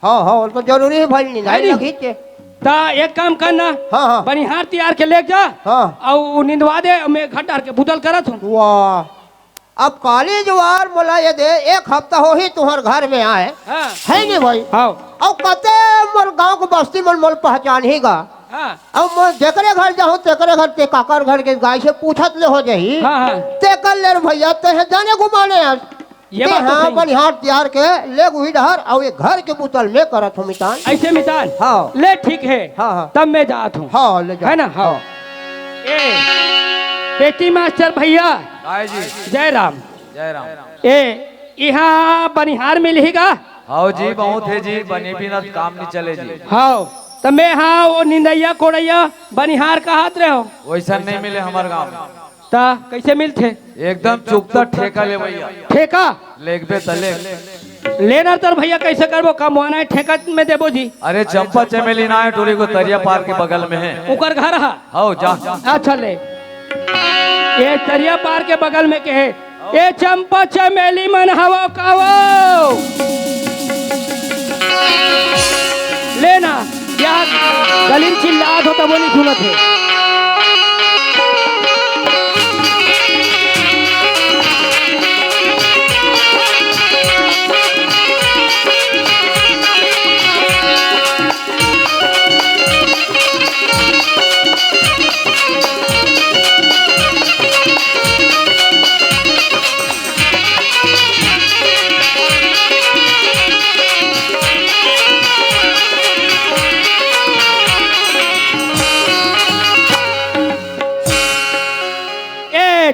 हाँ हाँ तो जरूरी है भाई नहीं नहीं। लगी के ता एक काम करना हाँ हाँ बनिहार तैयार के ले जा हाँ और निंदवा दे मैं घट के बुतल करत हूँ वाह अब काली जवार बोला ये दे एक हफ्ता हो ही तुम्हारे घर में आए हाँ है नहीं भाई हाँ अब कते मोर गांव को बस्ती मन मोल पहचान ही गा हाँ अब मैं जेकरे घर जाऊं तेकरे घर ते काकर घर के गाय से पूछत ले हो जाही हाँ हाँ ते कर ले रे भैया ते है जाने घुमाने आज ये बात तो हाँ सही। बनिहार तैयार के ले गुही डहर और ये घर के बोतल में करत हूँ मितान ऐसे मितान हाँ ले ठीक है हाँ हाँ तब मैं जात हूँ हाँ ले जा है ना हाँ ए पेटी मास्टर भैया आए जी जय राम जय राम ए यहाँ बनिहार मिलेगा हाँ जी बहुत है जी बनी बिना काम नहीं चले जी हाँ तो मैं हाँ वो निंदैया कोड़ैया बनिहार का हाथ रहे हो वैसा नहीं मिले हमारे गाँव में ता कैसे मिलते एकदम चुकता ठेका ले भैया ठेका लेगबे तले लेना तर भैया कैसे करबो कमवाना है ठेका में देबो जी अरे चंपा चमेली ना है टोली को तरिया पार के बगल में है ओकर घर हा आओ जा अच्छा ले ये तरिया पार के बगल में के है ये चंपा चमेली मन हवा कावो लेना क्या गलीम चिल्लात हो तब वो नहीं सुनत है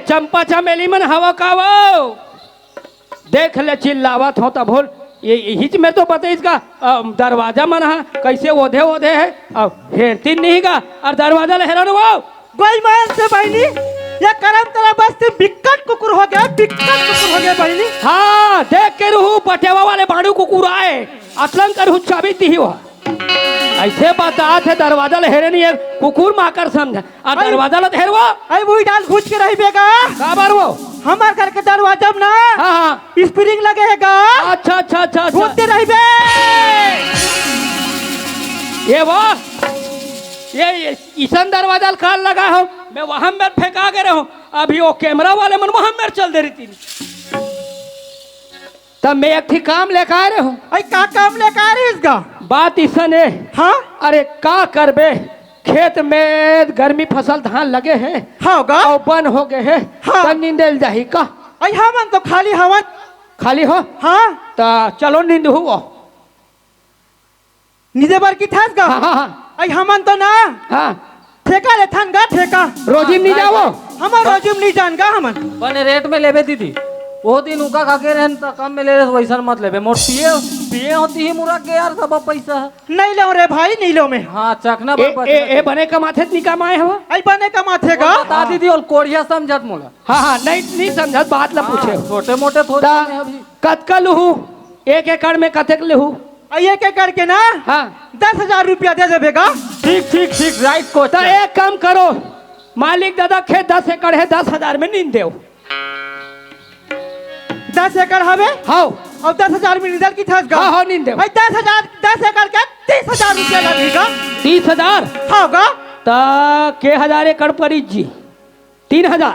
चंपा चमेली मन हवा कावो देख ले चिल्लावत हो तब बोल ये हिच में तो पता इसका दरवाजा मन है कैसे ओधे ओधे है और हेरती नहीं का और दरवाजा लहरानो वो गोलमाल से बहनी ये करम तेरा बस्ती बिक्कट कुकुर हो गया बहनी हाँ देख के रहू पटेवा वाले बाड़ू कुकुर आए असलन कर हूँ चाबी दी हुआ ऐसे बता थे दरवाजा लहरे नहीं है कुकुर माकर समझ और दरवाजा लहरवा आई वही डाल घुस के रही बेगा काबर वो हमार घर के दरवाजा में ना हाँ हाँ स्प्रिंग लगेगा अच्छा अच्छा अच्छा अच्छा घूमते रही बे ये वो ये ईसन दरवाजा काल लगा हो मैं वहां में फेंका के रहूं अभी वो कैमरा वाले मन वहां में चल दे रही थी तब मैं एक ठीक काम लेकर आ रहे हूँ आई का काम लेकर आ रही इसका बात ईसन है हाँ अरे का करबे खेत में गर्मी फसल धान लगे हैं हाँ होगा और बन हो गए हैं हाँ। तो नींदेल जाही का आई हमन तो खाली हवन खाली हो हाँ तो चलो नींद हुआ निजे बार की थास गा हाँ हाँ हाँ आई हमन तो ना हाँ ठेका ले थान गा ठेका रोजिम नहीं जाओ हमार रोजुम नहीं जान गा हमन बने रेट में लेबे दीदी वो दिन उका खाके रहन त कम में ले रहे वैसा मत लेबे मोर पिए पिए होती ही मुरा के यार सब पैसा है। नहीं लो रे भाई नहीं लो में हाँ चखना ए, ए, ए बने का माथे निकाम आए हो आई बने का माथे गा बता दीदी और कोड़िया समझत मोला हाँ हाँ नहीं नहीं समझत बात ला पूछे हो। छोटे मोटे थोड़े ता में अभी कतका लूहू 1 एकड़ में कतक लूहू आई एक करके ना हाँ 10,000 रुपया दे देबेगा ठीक ठीक ठीक राइट कोच तो एक काम करो मालिक दादा खेत 10 एकड़ है 10,000 में नींद दो 10 एकड़ हवे हाँ और 10,000 में निदल की थास गा हाँ हाँ नींद दो आई 10 एकड़ के 30,000 रुपया लगेगा 30,000 हाँ गा ता के 1000 एकड़ पड़ी जी 3,000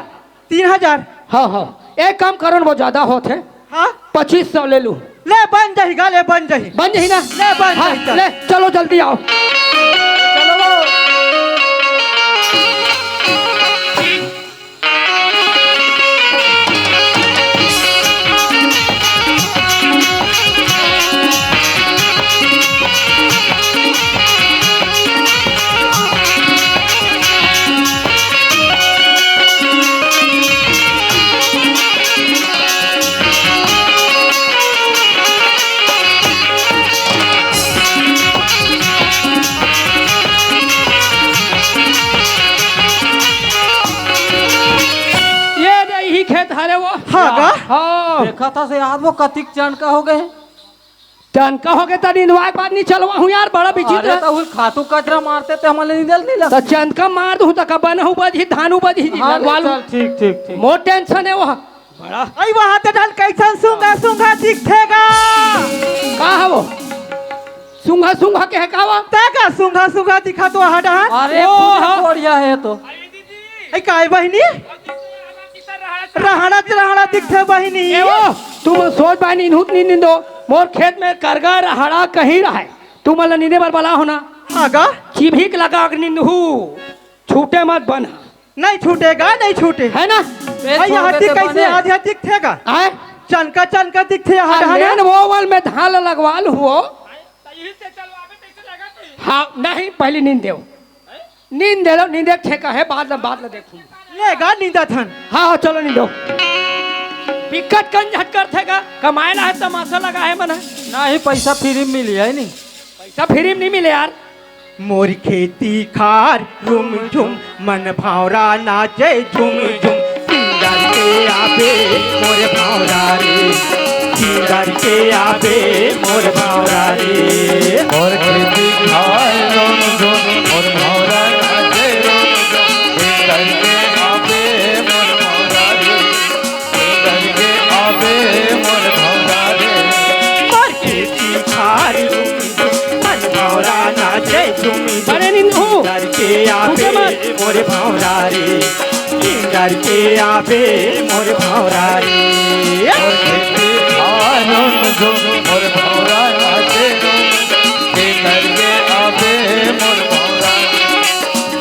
3,000 हाँ हाँ एक काम करो न वो ज्यादा होते हाँ 2500 ले लूं ले बन जाही गा ले बन जाही बन जाही ना ले बन हाँ जाही ले चलो जल्दी आओ चलो ये नहीं खेत हरे वो हाँ गा हाँ देखा था से याद वो कतिक चंड का हो गए टनका हो गए तो नींदवा के बाद नहीं चलवा हूँ यार बड़ा अरे विचित्र तो वो खातू कचरा मारते थे हमारे निदल नहीं तो लगता चंद मार दूँ तो कब न बजी धान बजी हाँ लगवा लूं चल ठीक ठीक ठीक मोर टेंशन है वहाँ बड़ा आई वहाँ ते डाल कैसन सूंघा सूंघा दिखेगा कहाँ है वो सुंघा सुंघा के हकावा ताका सूंघा सूंघा दिखा तो हटा अरे ओ, पूरा हाँ। कोड़िया है तो आई काय बहिनी रहना रहना दिखते बहिनी ए वो तुम सोच पाए नींद नींदो मोर खेत में करगा हड़ा कहीं रहा है तुम मला नींदे बार बला होना हाँ गा चिभिक लगा के नींदू छूटे मत बना नहीं छूटेगा नहीं छूटे है ना आई यहाँ दिख कैसे आधा दिखेगा आए चनका दिखते लेन वो वाल में धान लगवा लूं वो हाँ नहीं पहले नींद दो नींद दे लो नींद एक ठेका है बाद में देखूंगा लेगा नींदा थन हाँ हाँ चलो नींदो पिकट कंजट कर थेगा कमाए ना है तमाशा लगा है मना नहीं पैसा फ्री में मिली है नहीं पैसा फ्री में नहीं मिले यार मोरी खेती खार झुम झुम मन भावरा नाचे झुम झुम सिंगर के आबे मोरे भावरा रे सिंगर के आबे मोरे भावरा रे और खेती खाए रोम झोम और भौरा नाचे रोम झोम हे करके आवे मोर भौरा रे हे करके आवे मोर भौरा रे मोर खेती खार झुम झुम मन भावरा नाचे झुम झुम बड़े नींद हूँ सिंगर के आबे मोरे भावरा रे सिंगर के आबे मोरे भावरा रे और खेती खाए रोम झोम और भौरा नाचे रोम झोम हे करके आवे मोर भौरा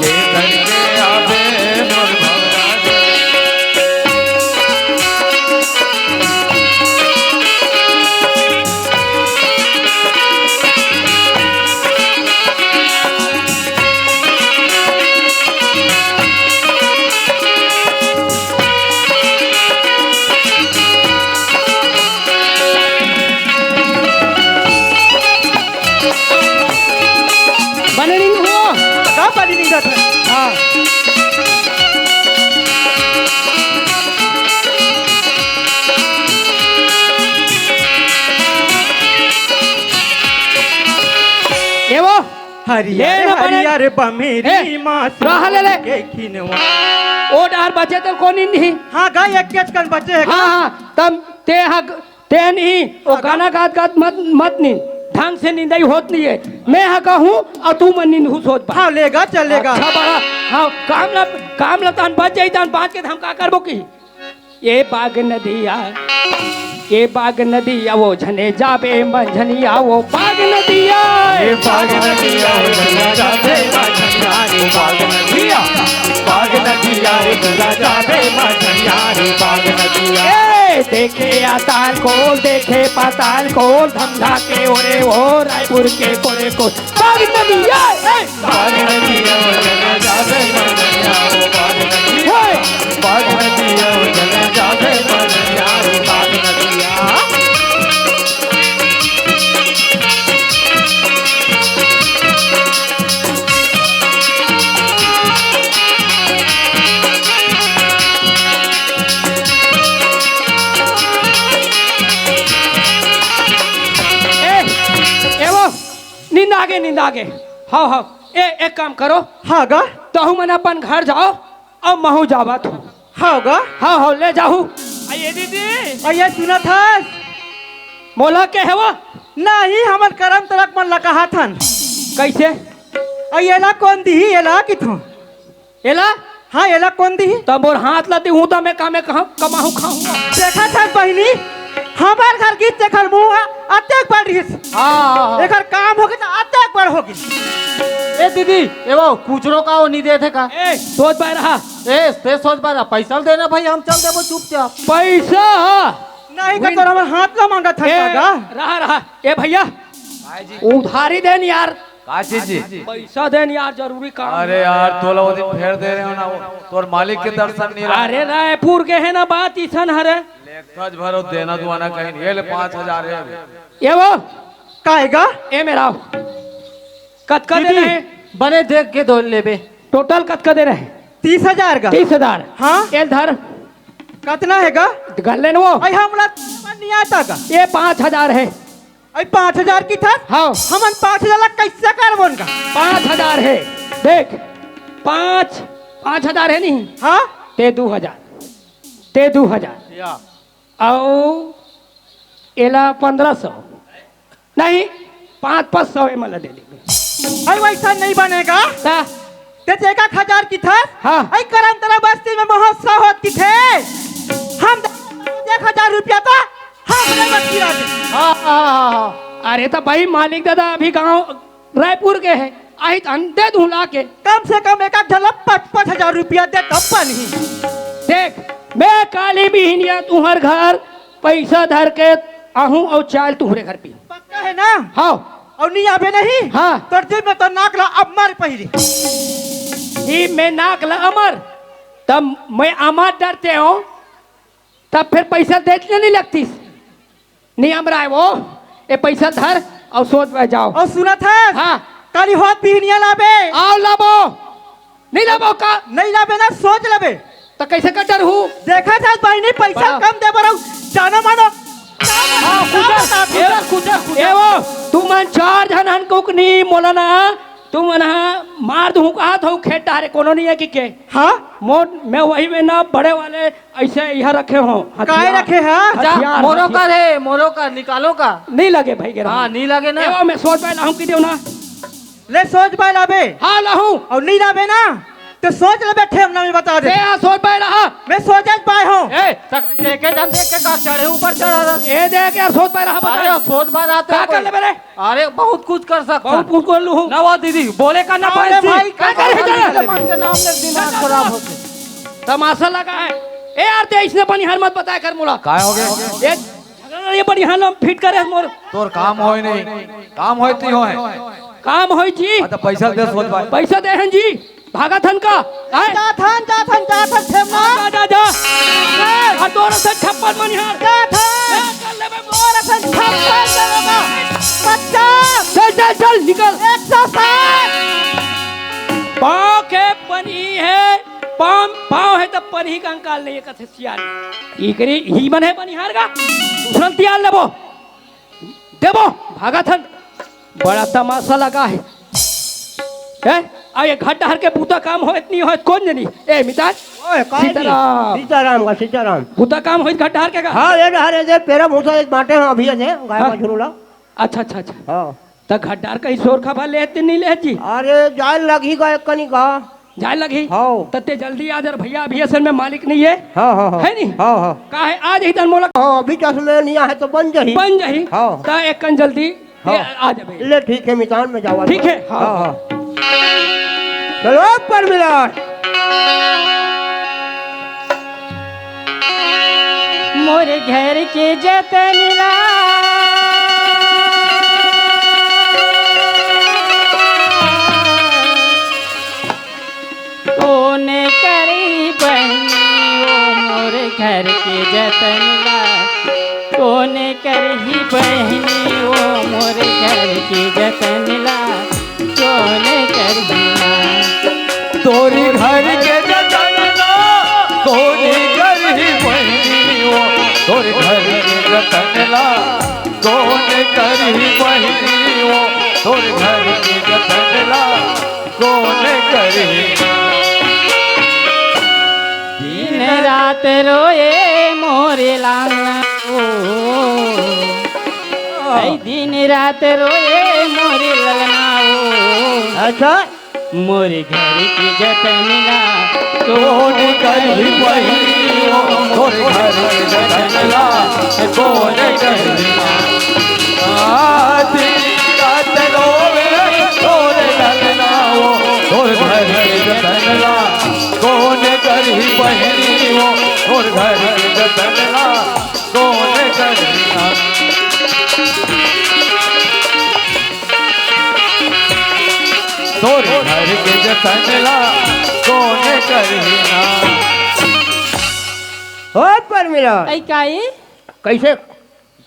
हे करके आवे मोर भौरा रे बड़े नींद हूँ का पानी नींदा थन हाँ ये वो हरियर ले ना बने। हरियर बमेरी ए, मास रहा ले ले। के खिनवा ओ डार बचे तो कौन नींद ही हाँ गा एक केच कन बचे है हाँ हाँ तब ते नहीं वो गाना गात गात मत नींद ढंग से नींदाई होत नहीं है मैं हाँ कहूँ और तू मन नींद हूँ सोच पा हाँ लेगा चलेगा अच्छा बड़ा हाँ काम लतान बच जाई तान बात के हम का करबो की ये बाग नदिया ये बाग नदिया वो झने जाबे मंझनिया वो बाग नदिया ये बाग नदिया रे दुर्गा जाबे माझनिया रे बाग नदिया रे दुर्गा जाबे माझनिया रे बाग नदिया ए देखे आताल को देखे पाताल को धमधा के ओरे ओ रायपुर के कोरे को बाग नदिया बाग नदिया जल जावे बनिया ओ बाग नदिया बाग नदिया जल जावे बनिया ओ बाग नदिया नींद आगे हाँ हाँ एक काम करो हाँ गा तो मन अपन घर जाओ और महू जावत हो हाँ गा हाँ हो ले जाऊ आइए दीदी अये सुना था मोला के है वो नहीं हमर करम तलक मन लगा थन कैसे अयेला कौन दी एला किथों एला हाँ एला कौन दी तब मोर हाथ लाती हूँ तो मैं कामे कहाँ कमाहू खाऊंगा देखा था बहनी हमार घर की देखल मुँह अत्याक बढ़ रही हाँ एकर काम हो गया अत्याक बढ़ होगी ए दीदी ए वो कुचरो का वो नहीं दे थे का ए सोच पा रहा ए ते सोच पा रहा पैसा देना भाई हम चल देबो चुपचाप पैसा नहीं का तो हमार हाथ का मांगा था ए, गा रहा ए भैया उधारी देन यार काची जी पैसा देन यार जरूरी काम अरे यार तोला वो दिन फेर दे रहे हो ना तोर मालिक के दर्शन नहीं रहा अरे रायपुर के है ना बात ईसन हरे लेखज भरो देना दुआना कहीं ये ले 5000 है ये वो काएगा ए मेरा कत दे रहे बने देख के दो लेबे टोटल कत दे रहे 30,000 का 30,000 हाँ एल धर कितना है गा कर लेन वो आई हमला नहीं आता का ये 5,000 है आई 5,000 की था हाँ हमन 5,000 कैसे करबन का 5,000 है देख 5,000 है नहीं हाँ ते 2,000 और एला 1,500 नहीं 500 एमएल दे देंगे आई वैसा नहीं बनेगा ता ते 1,000 की था हाँ। आई करम तेरा बस्ती में महोत्सव होत की थे हम 1,000 रुपया था हम नहीं बच गिरा दे हाँ अरे तो भाई मालिक दादा अभी गांव रायपुर के है आई दे दूं ला के कम से कम एक झलक 5,000 रुपया दे तब नहीं देख मैं काली बिहनिया तुम्हार घर पैसा धर के आहूं और चाल तुम्हारे घर पी पक्का है ना हाँ और नहीं आवे नहीं हाँ। तो जेब में तो नाक ला अब मार पहिरी ही मैं नाक ला अमर तब मैं अमर डरते हो तब फिर पैसा देने नहीं लगती नियम रहा है वो ये पैसा धर और सोच में जाओ और सुना था हाँ काली होत बिहनिया लाबे आओ लाबो नहीं लाबो का नहीं लाबे ना सोच लेबे तो कैसे कटर हूँ देखा था बहनी पैसा बड़ा। कम दे बरो जानो मानो ए वो तू मन 4 जन हन को नहीं मोला ना तू मन मार दूं कहा तो खेत डारे कोनो नहीं है कि के हाँ मोर मैं वही में ना बड़े वाले ऐसे यहाँ रखे हो काय रखे हैं मोरो का रे मोरो का निकालो का नहीं लगे भाई के हाँ नहीं लगे ना एवं मैं सोच पाए लाऊं कि देव ना ले सोच बाय लाबे हाँ लाऊं और नहीं लाबे ना तो सोच ले बैठे हम ना मैं बता दे ए हाँ सोच पाए रहा मैं सोच पाए हूँ ए देखे जन देख के का चढ़े ऊपर चढ़ा रहा ए देख यार सोच पाए रहा अरे बता सोच बार आते क्या कर ले मेरे अरे बहुत कुछ कर सकता बहुत कुछ कर लूं ना वो दीदी बोले का ना अरे पैसे भाई, क्या करे चल मन के नाम ले दिमाग खराब होते तमाशा लगा है ए यार ते इसने बनिहार मत बताया कर मोला काय हो गए ये झगड़ा ये बनिहार हम फिट करे मोर तोर काम होय नहीं काम होय ती होय काम होई जी तो पैसा दे सोच भाई पैसा दे हन जी भागाथन का आए जाथन ठेमना जा जा जा तोर से 56 बनिहार जाथन कर ले बे और अपन 56 करेगा 50 चल चल चल निकल 160 पाँव के पनी है पाँव है तब पनी का अंकाल नहीं है कथे सियार इकरी ही मन है बनिहार का दूसरा तियार लेबो देबो भागाथन बड़ा तमाशा लगा है ये घाट हर के बूता काम हो इतनी हो कौन जनी ए मिताज ओए काय सीताराम। सीताराम बूता काम हो घाट हर के का हाँ ये हरे जे पेरा भूसा एक बाटे हैं अभी जे गाय हाँ। का झुरुला अच्छा अच्छा अच्छा हाँ तो घाटार का शोर खबर लेते नहीं ले जी अरे जाय लगी गए कनी का जाए लगी हाँ। तते जल्दी आ जा भैया अभी असल में मालिक नहीं है हाँ हाँ हाँ है नहीं हाँ हाँ का है आज ही तन मोला हाँ अभी चस में नहीं है तो बन जाही बन जाही हाँ। ता एक कन जल्दी हाँ। आ जा भैया ले ठीक है मितान में जावा ठीक है, हाँ। हाँ हाँ चलो पर मिला मोर घर के जतन ला कौन करी बहनी ओ मोर घर के जतन ला कौन करही बहनी ओ मोर घर के जतन ला कौन करही ना तोरी घर के जतन ला कोनी करही बहनी ओ तोरी घर के जतन ला कौन करही बहनी ओ तोरी घर के जतन ला कौन करही दिन रात रोए मोरे लांगना ओ ऐ दिन रात रोए मोरे ललना ओ अच्छा मोरे घर की जतन ला कौन करही बहनी ओ तोरी घर के जतन ला कौन करही आधी रात रोवे तोरे ललना ओ तोर घर के जतन ला कौन करही बहनी ओ तोर घर के जतन ला कौन करही तोर घर के जतन ला कौन करही ना हो परमिला ऐ काई कैसे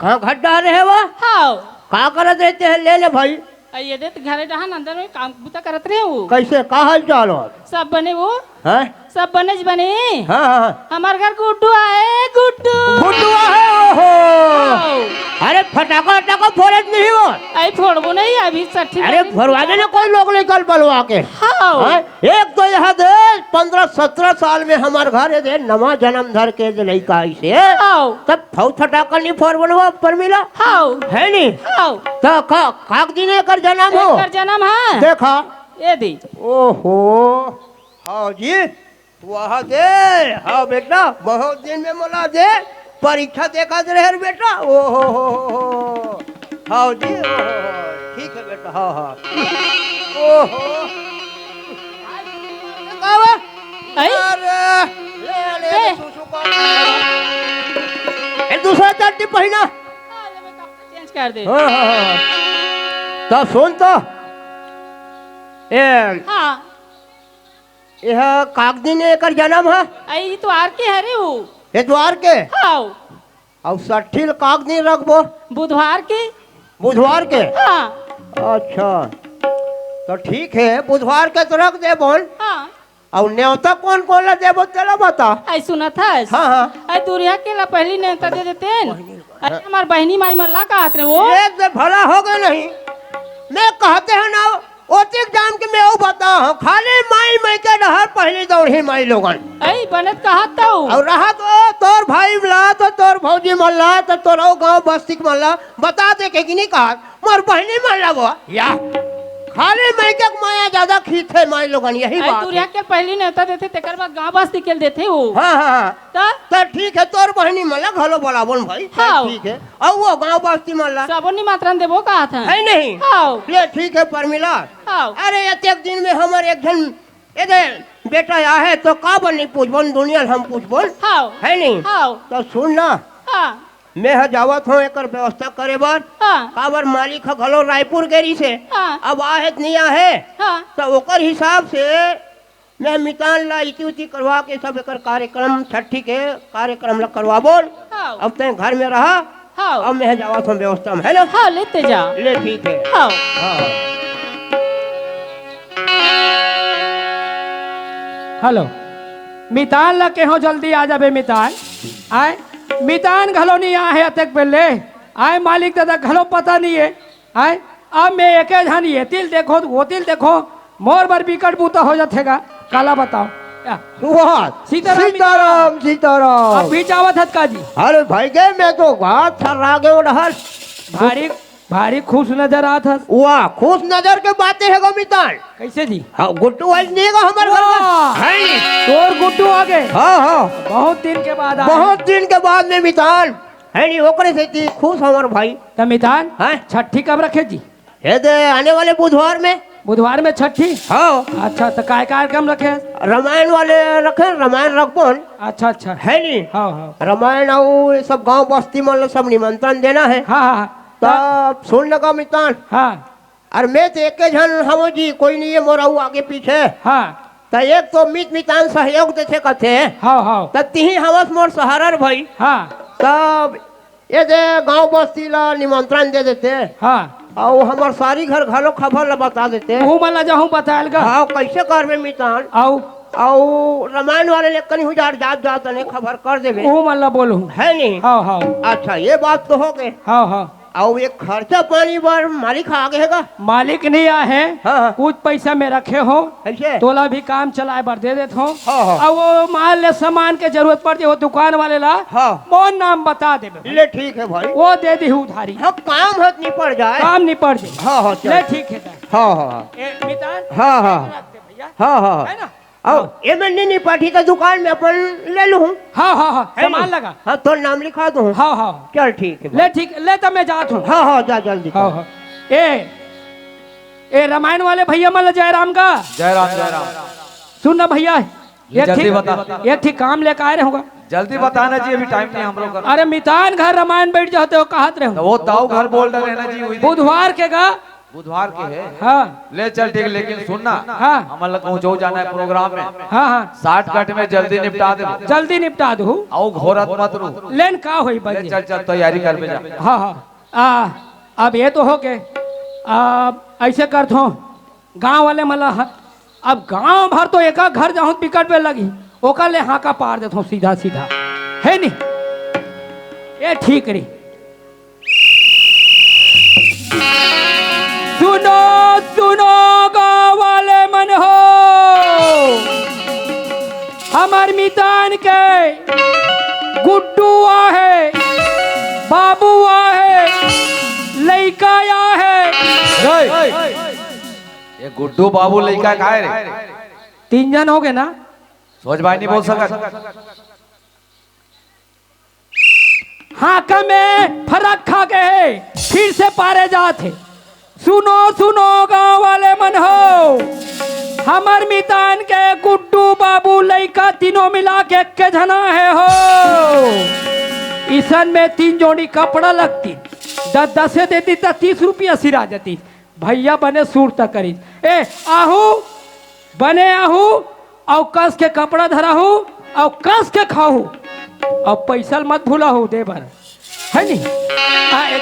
कहाँ घट डाल रहे हो हाउ का करत रहते हैं ले ले भाई ऐ ये देत घरे डहान अंदर में काम बुता करत रहे हूँ कैसे का हाल चाल हो सब बने वो हैं सब बने बने हाँ हाँ हमार घर गुड्डू आए गुड्डू फुटुआ है ओहो हाउ अरे फटाका फटाका फोड़त नहीं हो ऐ फोड़बो नहीं अभी सठी अरे भरवा देने कोई लोग निकल बलवा के हाउ हैं? एक तो यहाँ दे 15-17 साल में हमार घर है दे नवा जन्म धर के जो लड़का ऐसे हाउ तब फौ फटाका नहीं फोड़ बनवा पर मिला हाउ है नहीं हाउ तो काक दिन कर जन्म हो कर जन्म है देखा ये दी ओहो हाँ जी वहाँ दे हाँ बेटा बहुत दिन में मोला दे परीक्षा देखा दे रहे बेटा ओहो हाँ जी ओहो ठीक है बेटा हाँ हाँ ओहो ऐ अरे ले ले ए। सुसु को ए दूसरा चट्टी पहिना चेंज कर दे हाँ हाँ हाँ तो सुन तो ए हाँ यह कागदी ने एकर जन्म है ऐ तो आर के हरे हूँ इतवार के हाउ और सठिल कागदी रखबो बुधवार के बुधवार के हाँ अच्छा तो ठीक है बुधवार के तो रख दे बोल हाँ और न्योता कौन कौन ला देबो चला बता ऐ सुना था हाँ हाँ ऐ दूरिया के ला पहली नेता दे देते हैं अरे हमार बहनी माई मल्ला का हाथ रे वो एक से भला हो गए नहीं मैं कहते हैं ना ओतिक जाम के मैं वो बता हूँ खाली माई मई के डहर पहले दौड़ी माई लोगन ऐ बनत का हाथ था और रहा तो तोर भाई मल्ला तो तोर भौजी मल्ला तो तोरो गांव बस्ती के मल्ला बता दे के कि नहीं कहा मोर बहनी मल्ला वो या खाली मई के माया ज्यादा खींच है माई लोगन यही ऐ बात दूरिया है। के पहली नेता देते तेकर बाद गांव बस्ती के देते वो हाँ हाँ हाँ ता तो ठीक है तोर बहनी मल्ला घलो बोला बोल भाई हाँ। ठीक है और वो गांव बस्ती मल्ला सबोनी मात्रा देबो का हाथ है नहीं हाउ ये ठीक है परमिला हाउ अरे एक दिन में हमारे एक जन ए दे बेटा या है तो का बनी पूछ बोल दुनिया हम पूछ बोल हाउ है नहीं हाउ तो सुन ना हाँ मैं जावत हूँ एक व्यवस्था करे बार हाँ काबर मालिक ह घलो रायपुर गेरी से हाँ अब आहत नहीं आहे हाँ तो ओकर हिसाब से मैं मितान ला इति उति करवा के सब एकर कार्यक्रम छठी के कार्यक्रम ला करवा बोल हाउ अब तय घर में रहा हाउ अब मैं जावत हूँ व्यवस्था में है ना हाँ लेते जा ले ठीक है हाउ हाँ हेलो मितान ला के हो जल्दी आ जाबे मितान आए मितान घलो नहीं आ है अतक पहले आए मालिक दादा घलो पता नहीं है आए अब मैं एक झन ये तिल देखो वो तिल देखो मोर बर बिकट बूता हो जातेगा काला बताओ या, वाह सीताराम सीताराम अब सीताराम बीच आवत हत का जी अरे भाई गए मैं तो घाट थर्रा गए रहल भारी भारी खुश नजर आत हस वाह खुश नजर के बातें है गोमितान कैसे जी हाँ गुट्टू आज नहीं है हमारे घर में वाह, है नहीं? तोर गुड्डू आ गए हाँ हाँ बहुत दिन के बाद आए बहुत दिन के बाद में मितान है नहीं ओकरे से खुश हमारे भाई तो मितान हैं? छठी कब रखे जी हे दे आने वाले बुधवार में बुधवार में छठी। हाँ अच्छा तो काय कार्यक्रम रखे? रामायण वाले रखे, रामायण रखबन अच्छा अच्छा। है नी। हाँ हाँ रामायण और ये सब गांव बस्ती में सब निमंत्रण देना है। हाँ हाँ तब सुन लगा मितान। हाँ और मैं तो एक जन हम जी, कोई नहीं है मोरा आगे पीछे। हाँ तो एक तो मितान सहयोग देते कथे। हाँ हाँ तब तीही हमस मोर सहारा भाई। हाँ तब ये दे गांव बस्ती ला निमंत्रण दे देते। हाँ और हमार सारी घर घलो खबर ला बता देते। हूँ मला जाऊँ बतायल गा। हाँ कैसे करबे मितान। आओ और रामायण वाले ने कहीं हुजार जात जात ने खबर कर देवे। हूँ मला बोलूँ। है नहीं। हाँ हाँ अच्छा ये बात तो हो गए। हाँ हाँ और ये खर्चा पानी पर मालिक आगे हैगा। मालिक नहीं आए हैं। हाँ, हाँ। कुछ पैसा में रखे हो ऐसे तोला भी काम चलाए बर दे देते हो। हाँ, हाँ। और वो माल ले सामान के जरूरत पड़ती हो दुकान वाले ला। हाँ। वो नाम बता दे ले ठीक है भाई। वो दे दी उधारी। हाँ काम हाथ नहीं पड़ जाए। काम निपट जाए। हाँ हाँ चल। ले ठीक है ता। हाँ हाँ ए, मितान हाँ हाँ रख दे भैया। हाँ हाँ है ना? और ये मैं नहीं पाठी तो दुकान में अपन ले लूँ। हाँ हाँ हाँ है सामान नहीं? लगा। हाँ तो नाम लिखा दूँ। हाँ हाँ चल ठीक है भाई। ले ठीक ले तो मैं जात हूँ। हाँ हाँ जा जल्दी हाँ हाँ ए रामायण वाले भैया मतलब जयराम का जय राम जय राम। सुन ना भैया ये जल्दी ठीक बता। ये ठीक काम लेकर आए रहे होगा। जल्दी बताना जी, अभी टाइम नहीं हम लोग का। अरे मितान घर रामायण बैठ जाते हो कहत रहे तो हो। वो दाऊ घर बोल रहे हैं ना जी, वही दिन। बुधवार के गा। बुधवार के है। हाँ ले चल ठीक, लेकिन सुनना हाँ। हमारे लोग कहूँ जो जाना है प्रोग्राम में हाँ हाँ 60 कट में जल्दी निपटा दे। जल्दी निपटा दू। आओ घोरत मत रू। लेन का होई ले बजे। चल चल तैयारी कर बे जा। हाँ हाँ अब ये तो हो गए। ऐसे कर दो गांव वाले मला अब गांव भर तो एक घर जाऊँ बिकट पे लगी ओकर ले हाँ का पार देता हूँ सीधा सीधा है नी। ये ठीक रही। सुनो सुनो गांव वाले मन हो, हमार मितान के गुड्डू आ है, बाबू आ है, लइका आ है। ये गुड्डू बाबू लड़का का है रे? 3 जन हो गए ना। सोच भाई नहीं बोल सकत। हाँ का में फरक खा गए फिर से पारे जाते। सुनो सुनो गांव वाले मन हो, हमर मितान के गुड्डू बाबू लइका तीनों मिला के एक जना है हो। ईसन में 3 जोड़ी कपड़ा लगती 10 देती तो 30 रुपया सिरा जाती। भैया बने सूर तक करी ए आहू बने आहू और कस के कपड़ा धराहू और कस के खाहू और पैसा मत भूलाहू दे भर है नी।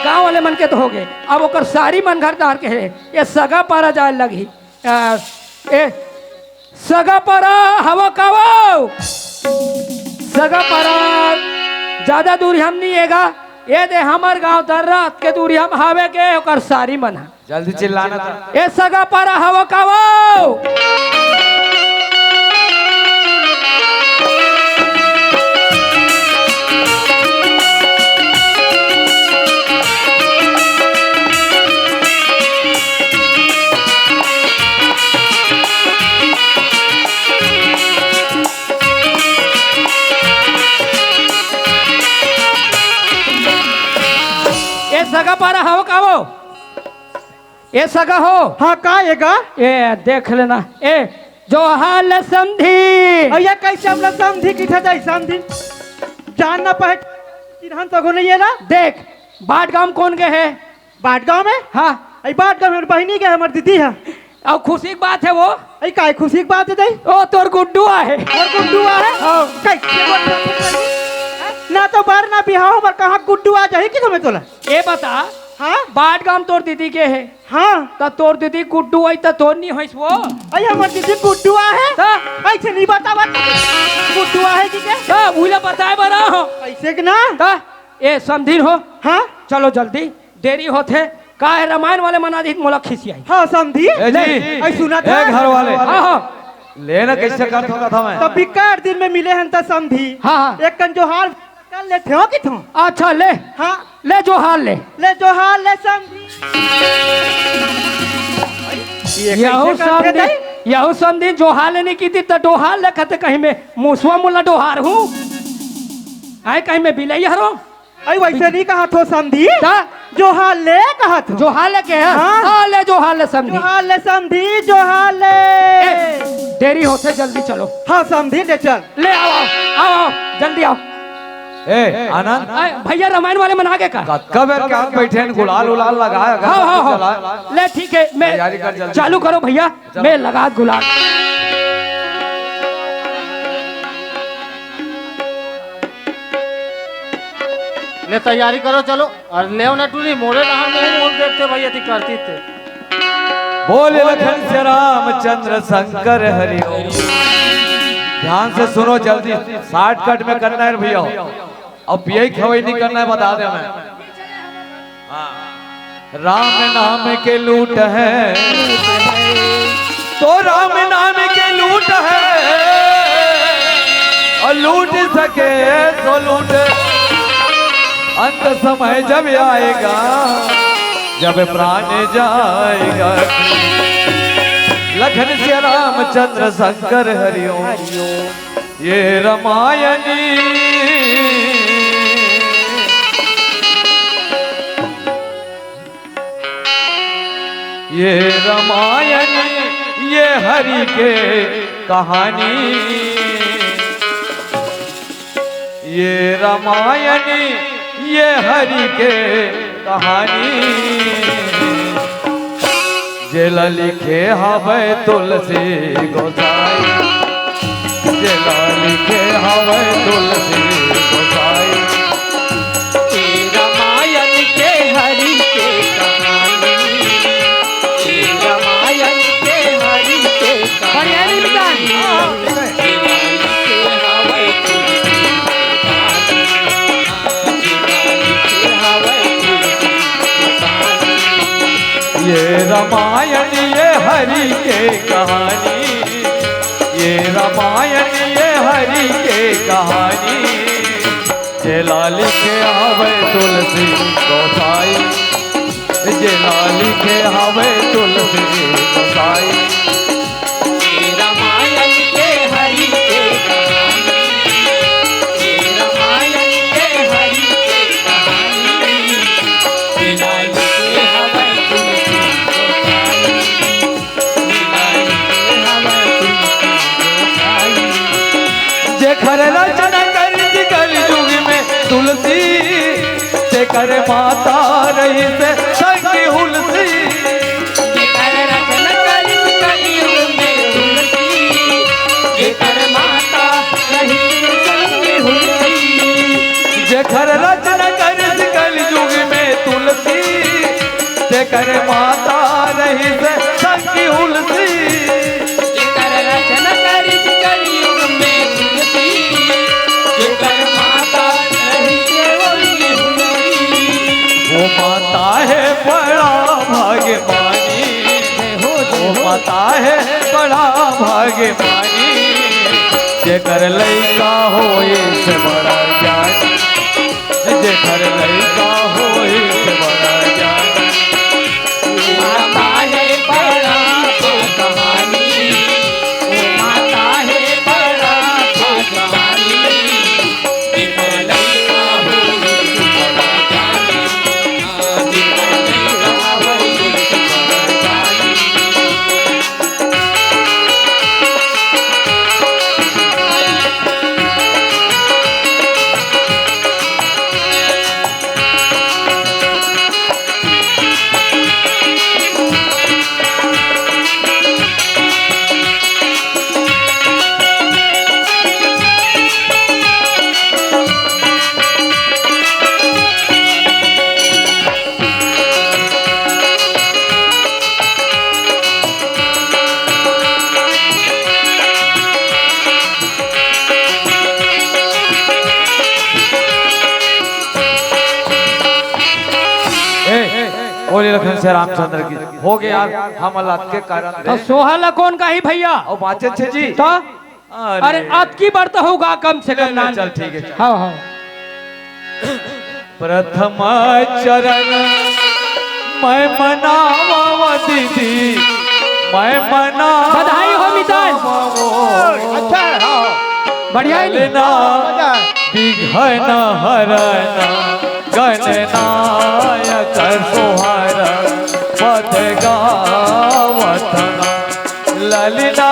गाँव वाले मन के तो हो गए। अब ओकर सारी मन घर डार के है ये सगा पारा जाए लगी। ए सगा पारा हवा कावो सगा पारा ज्यादा दूरी हम नहीं हैगा। ये दे हमार गांव दर रात के दूरी हम हावे के ओकर सारी मन है। जल्दी चिल्लाना था। ए सगा पारा हवा कावो सगा पारा हो कावो ए सगा हो। हाँ का ये का ए देख लेना ए जो हाल समझी अయ్యా कैसे हमला समझी किठा जाई समझी जान ना पहट चिन्हन तो नहीं है ना। देख बाट गांव कौन के है? बाट गांव में हाँ आई बाट गांव में बहनी के हमार दीदी है। और खुशी की बात है वो आई काय खुशी की बात है दई ओ तोर गुड्डू है। और गुड्डू आ है हाँ। कैसे बोल ना तो बार ना बिहाव पर कहाँ गुड्डू आ जाए कि तुम्हें तोला। ए बता हाँ बाट गांव तोर दीदी के है हाँ तो तोर दीदी गुड्डू आई तो तोर नहीं होइस वो। आई हमार दीदी गुड्डू आ है ता ऐसे नहीं बतावा गुड्डू आ है कि क्या ता उला बताए बना हो ऐसे कि ना। ता ए समझी हो। हाँ चलो जल्दी देरी होते का है रामायण वाले मना दी मोला खिसियाई। हाँ समझी ए जी, आई सुना था ए घर वाले। हाँ हाँ लेना कैसे कर होगा था मैं। तो बिकार दिन में मिले हैं तो समझी हाँ हाँ एक कन जो हाल कर लेते हो कि तुम। अच्छा ले हाँ ले जो हाल ले ले जो हाल ले समझी यहू समझी यहू समझी जो हाल नहीं की थी तो डोहार ले कहते कहीं में मुसवा मुला डोहार हूँ आए कहीं में बिलई हरो अरे वैसे नहीं कहा थो समझी ता जो हाले कहा थो जो हाल के है हाँ। हाले जो हाल समझी जो हाले समझी जो हाले देरी होते जल्दी चलो हाँ समझी ले चल ले आओ आओ आओ जल्दी आओ ए आनंद भैया रामायण वाले मना के का कब है क्या बैठे हैं, गुलाल उलाल लगाया हाँ हाँ हाँ ले ठीक है मैं तैयारी कर जल्दी। चालू करो भैया मैं लगा गुलाल ले तैयारी करो चलो और ले ना टूरी मोरे नहर में मोर देखते भैया थी करती थे बोले लखन से रामचंद्र शंकर हरि ओम। ध्यान से सुनो जल्दी, शॉर्टकट में करना है भैया, अब यही खवई नहीं करना है, बता दे मैं। राम नाम के लूट है तो राम नाम के लूट है, और लूट सके तो लूट अंत समय जब आएगा जब प्राण जाएगा। लखन से रामचंद्र शंकर हरिओम। ये रामायणी ये रामायणी ये हरि के कहानी, ये रामायणी ये हरि के कहानी। जेला लिखे हवे तुलसी गोसाई, जेला लिखे हवे तुलसी गोसाई। रामायण के हरि के कहानी, रामायण के हरि के कहानी। ये रामायण ये हरि के कहानी, ये रामायण ये हरि के कहानी। जेला लिखे हवे तुलसी गोसाई, जेला लिखे हवे तुलसी गोसाई। रामायण के हरि के कहानी, रामायण के हरि के कहानी। बिना लिखे हवे तुलसी गोसाई, बिना लिखे हवे तुलसी गोसाई। जेखर रचना कर कल युग में तुलसी, जेकर माता रही से संगी हुलसी। जेकर रचन करि कलियुग में तुलसी, जेकर माता रही संगी हुलसी। जेखर रचना कर कल युग में तुलसी, जेकर माता रही से संगी हुलसी। जेकर रचन करि कलियुग में तुलसी, जेकर माता रही संगी हुलसी। वो माता है बड़ा भाग्यवानी, वो माता है बड़ा भाग्यवानी। जेकर लइका होए से बड़ा ज्ञानी, जेकर लइका होए से बड़ा ज्ञानी। माता है बड़ा कहानी, माता है बड़ा कहानी। बिना लइका होए से बड़ा ज्ञानी, बिना लइका होए से बड़ा ज्ञानी। बोले लखन से रामचंद्र की हो गया हम अल्लाह के कारण तो सोहला कौन का ही भैया और बाचे छे जी। तो अरे अब की बार तो होगा कम से कम ना। चल ठीक है चल। हाँ हाँ प्रथम चरण मैं मनावा दीदी, मैं मना बधाई हो मितान। अच्छा है, हाँ बढ़िया है नी? लेना विघ्न हरना गणनायक सोहर पद गावत ललिता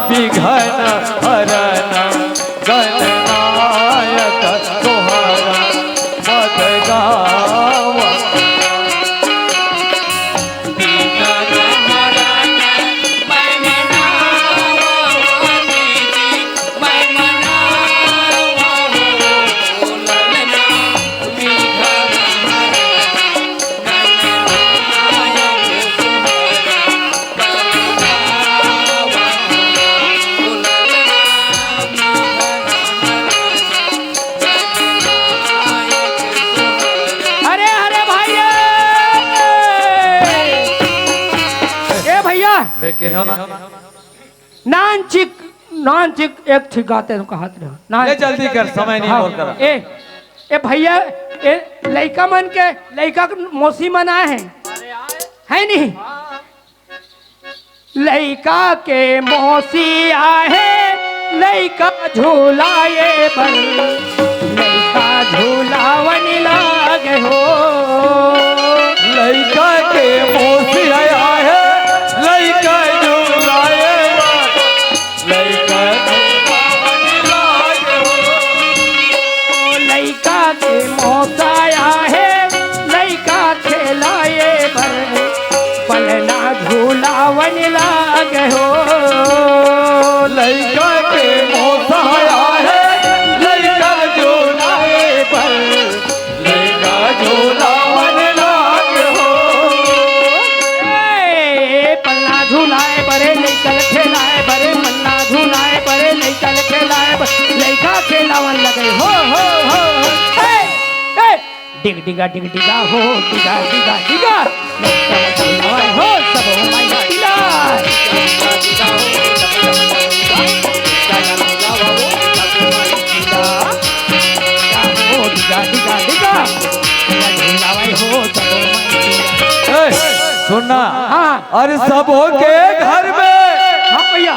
विघन हरन गणनायक सोहर पद गावत अरे अरे भाई भैया मैं कहो ना नानचिक एक ठीक गाते हैं कहा ले जल्दी कर समय नहीं और कर ए भैया ए लड़का मन के लड़का मौसी मन आए हैं है नहीं लड़का के मौसी आए लड़का झूलाए बल लड़का झूलावन लागे हो लड़का के मौसी आया है लड़का झूलाए लड़का लड़का के मौसा आया है लड़का खेलाए भर पलना झूलावन लागे हो लड़का के मौसा आया है लड़का झूलाए पर लड़का झूलावन लागे हो पलना झूलाए बरे लड़का खेलाए बरे पलना झूलाए बरे लड़का खेलाए लड़का खेलावन लगे हो डिग डिगा हो डिगा डिगा डिगा लड़का खेलावन हो सब माई डिगा हो डिगा डिगा डिगा झूलावन हो सब माई सुनना हाँ अरे सबों के घर में हाँ भैया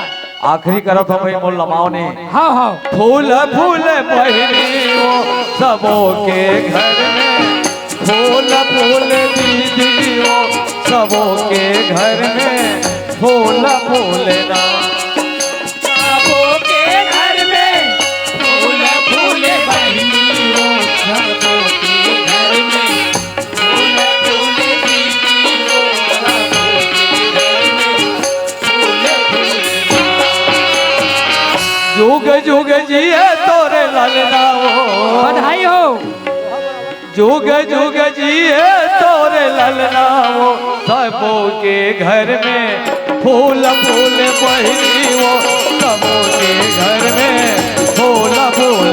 आखिरी करो तो भाई मोल लमाओ ने हाँ हाँ फूल फूल बहनियों सबों के घर में फूल फूल दीदियों सबों के घर में फूल फूल ना सबों के घर में फूल फूल बहनियों सबों के घर में फूल फूल दीदियों सबों के घर में फूल फूल जुग जुग जिए तोरे ललना बधाई हो जुग जुग जिए तोरे ललना सबों के घर में फूल फूल बहनी वो सबों के घर में फूल फूल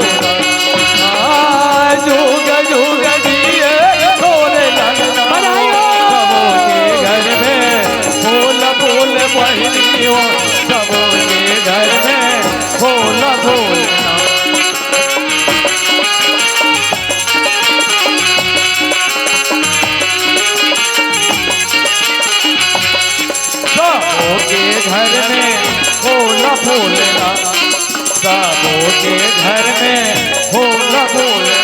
जुग जुग जिए तोरे ललना सबों के घर में फूल फूल बहनी वो सबों के घर में फूल फूल सबों के घर में फूल फूलना सबों के घर में फूल फूलना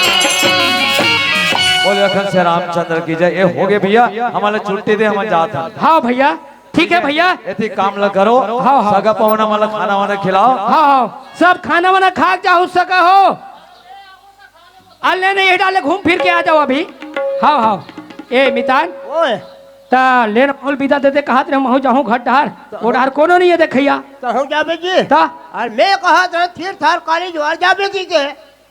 बोले अखन से रामचंद्र की जय। ये हो गए भैया हमारे छुट्टी दे हम जात हैं। हाँ भैया ठीक है भैया ऐसी काम ल करो हाँ, हाँ। सगा पवना वाला खाना वाना खिलाओ हाँ हाँ सब खाना वाना खा जाओ सका हो अल्ले नहीं डाले घूम फिर के आ जाओ अभी हाँ हाँ ए मितान ओए ता लेन फूल बिदा देते कहा रे महू जाऊं घर डहार वो डहार कोनो नहीं है देखैया कहूँ जाबे जी ता और मैं कहा था तीर्थ थार कॉलेज वार जाबे जी के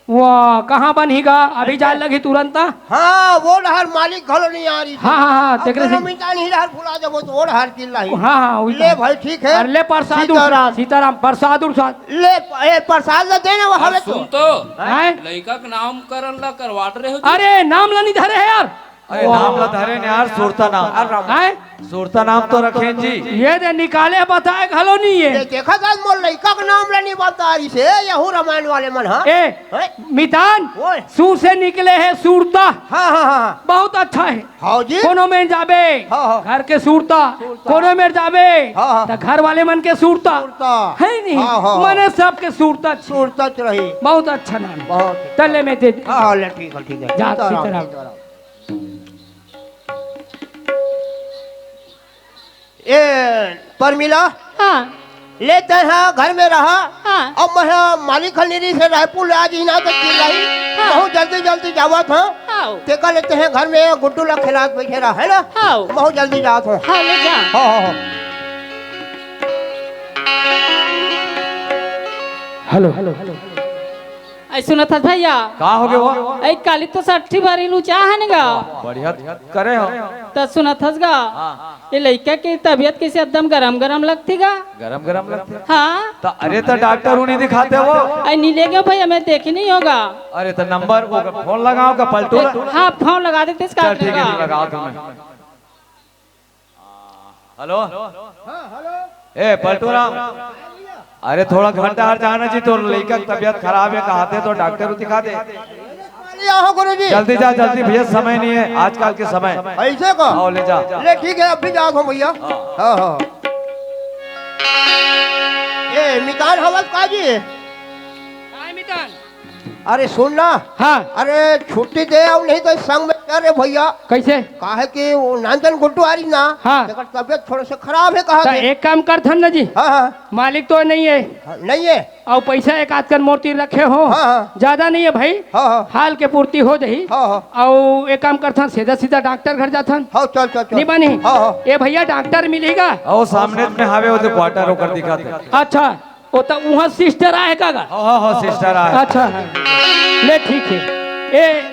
वाह कहाँ बनेगा अभी जाए लगी तुरंत हाँ वो डहर मालिक घलो नहीं आ रही हाँ हाँ हाँ देख रहे मिटा नहीं डहर फुला जब तो वो डहर किल रही हाँ हाँ वही ले भाई ठीक है अरे ले प्रसाद सीताराम। सीताराम प्रसाद उरसाद ले ए प्रसाद ले देना वो हमें तो सुन तो हैं? लड़का का नामकरण ला करवाट रहे हो अरे नाम ला नहीं धरे है यार अरे नाम लधारे ने यार सुरता नाम हैं? सुरता नाम तो रखें जी। ये दे निकाले बताए घलो नहीं ये है। देखा था मोर लड़का का नाम नहीं बता रही से यहू रामायण वाले मन हाँ ए मितान ओए। सूर से निकले है सूरता, हाँ हाँ हाँ बहुत अच्छा है। हाँ जी कोनो में जाबे हाँ, हाँ। घर के सूरता, कोनो में जाबे हाँ, हाँ। तो घर वाले मन के सूरता सूरता। है नहीं। हाँ, हाँ। मने सबके सूरता छी। सूरता रही बहुत अच्छा नाम है। बहुत तले में दे हाँ हाँ ले ठीक है ठीक है जा, सीताराम, सीताराम। सीताराम। ए परमिला हाँ लेते हैं घर में रहा हाँ अब मैं मालिक खनीरी से रायपुर आज ही ना तो चिल्लाई बहुत जल्दी जल्दी जावा था हाँ टेका लेते हैं घर में गुड्डू ला खिलात बैठे रहा है ना हाँ बहुत जल्दी जात हूँ हाँ ले जा हाँ हाँ हाँ हेलो हेलो ऐ सुनत हस भैया कहाँ हो गए वो? ऐ काली तो 60 बारी लूचा है ना गा बढ़िया करे हो। तो सुनत हस गा ये लड़का की तबीयत कैसे एकदम गरम गरम लगती गा गरम गरम लगते। हाँ तो अरे तो डॉक्टर उन्हें दिखाते वो। ऐ नहीं ले गया भैया मैं देखी नहीं होगा अरे तो नंबर वो फोन लगाओ का पलटू। हाँ फोन लगा देते इसका चल ठीक है लगाओ तुम्हें। हेलो ए पलटू राम, अरे थोड़ा घंटा हर जाना चाहिए तो लड़का की तबीयत खराब है कहते तो डॉक्टर को दिखा दे। यहाँ गुरु जी जल्दी जा जल्दी भैया, समय नहीं है आजकल के समय। ऐसे को आओ ले जा। ले ठीक है अभी जाओ भैया हाँ हाँ ए मितान हवस काजी अरे सुन ना हाँ अरे छुट्टी दे अब नहीं तो संग में अरे भैया कैसे काहे कि वो नांदन गुड्डू आ रही ना हाँ। तेकर तबियत थोड़ा सा खराब है कहा तो एक काम कर थन ना जी, हाँ हाँ मालिक तो नहीं है हाँ, नहीं है और पैसा एक आध कर मूर्ति रखे हो, हाँ, हाँ। ज्यादा नहीं है भाई, हाँ हाँ हाल के पूर्ति हो जाही। हाँ हाँ और एक काम करथन सीधा सीधा डॉक्टर घर जाथन हाँ चल चल चल नहीं बनी। हाँ हाँ ये भैया डॉक्टर मिलेगा। ओ सामने में हावे वो क्वार्टर होकर दिखाते। अच्छा वो तो वहाँ सिस्टर आए का हाँ सिस्टर आए। अच्छा है ले ठीक है। ए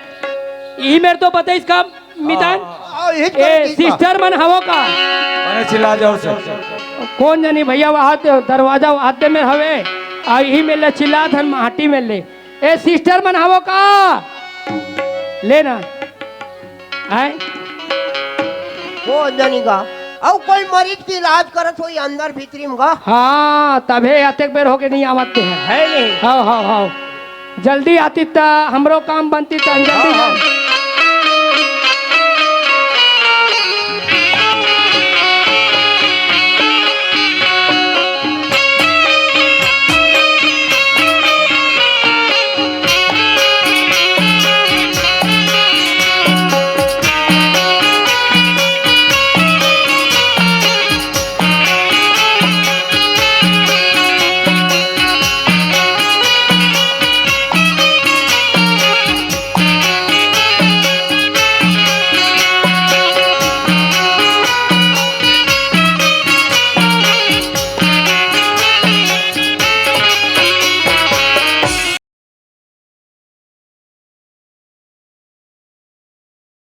ई मेरे तो पता इसका मितान हाँ, यही तो ए ठीक है। सिस्टर मन हवो का मैंने चिल्ला जाओ से। कौन जानी भैया वहाँ दरवाजा हाथे में हवे आ यही में ले चिल्ला धन माटी में ले ए सिस्टर मन हवो का लेना आए वो जनीगा अब कोई मरीज की इलाज करत हो अंदर भीतरी में गा हाँ तबे अतेक बेर होके नहीं आवते हैं है नहीं हाँ हाँ हाँ जल्दी आती ता हमरो काम बनती ता हम जल्दी हाँ, जाए।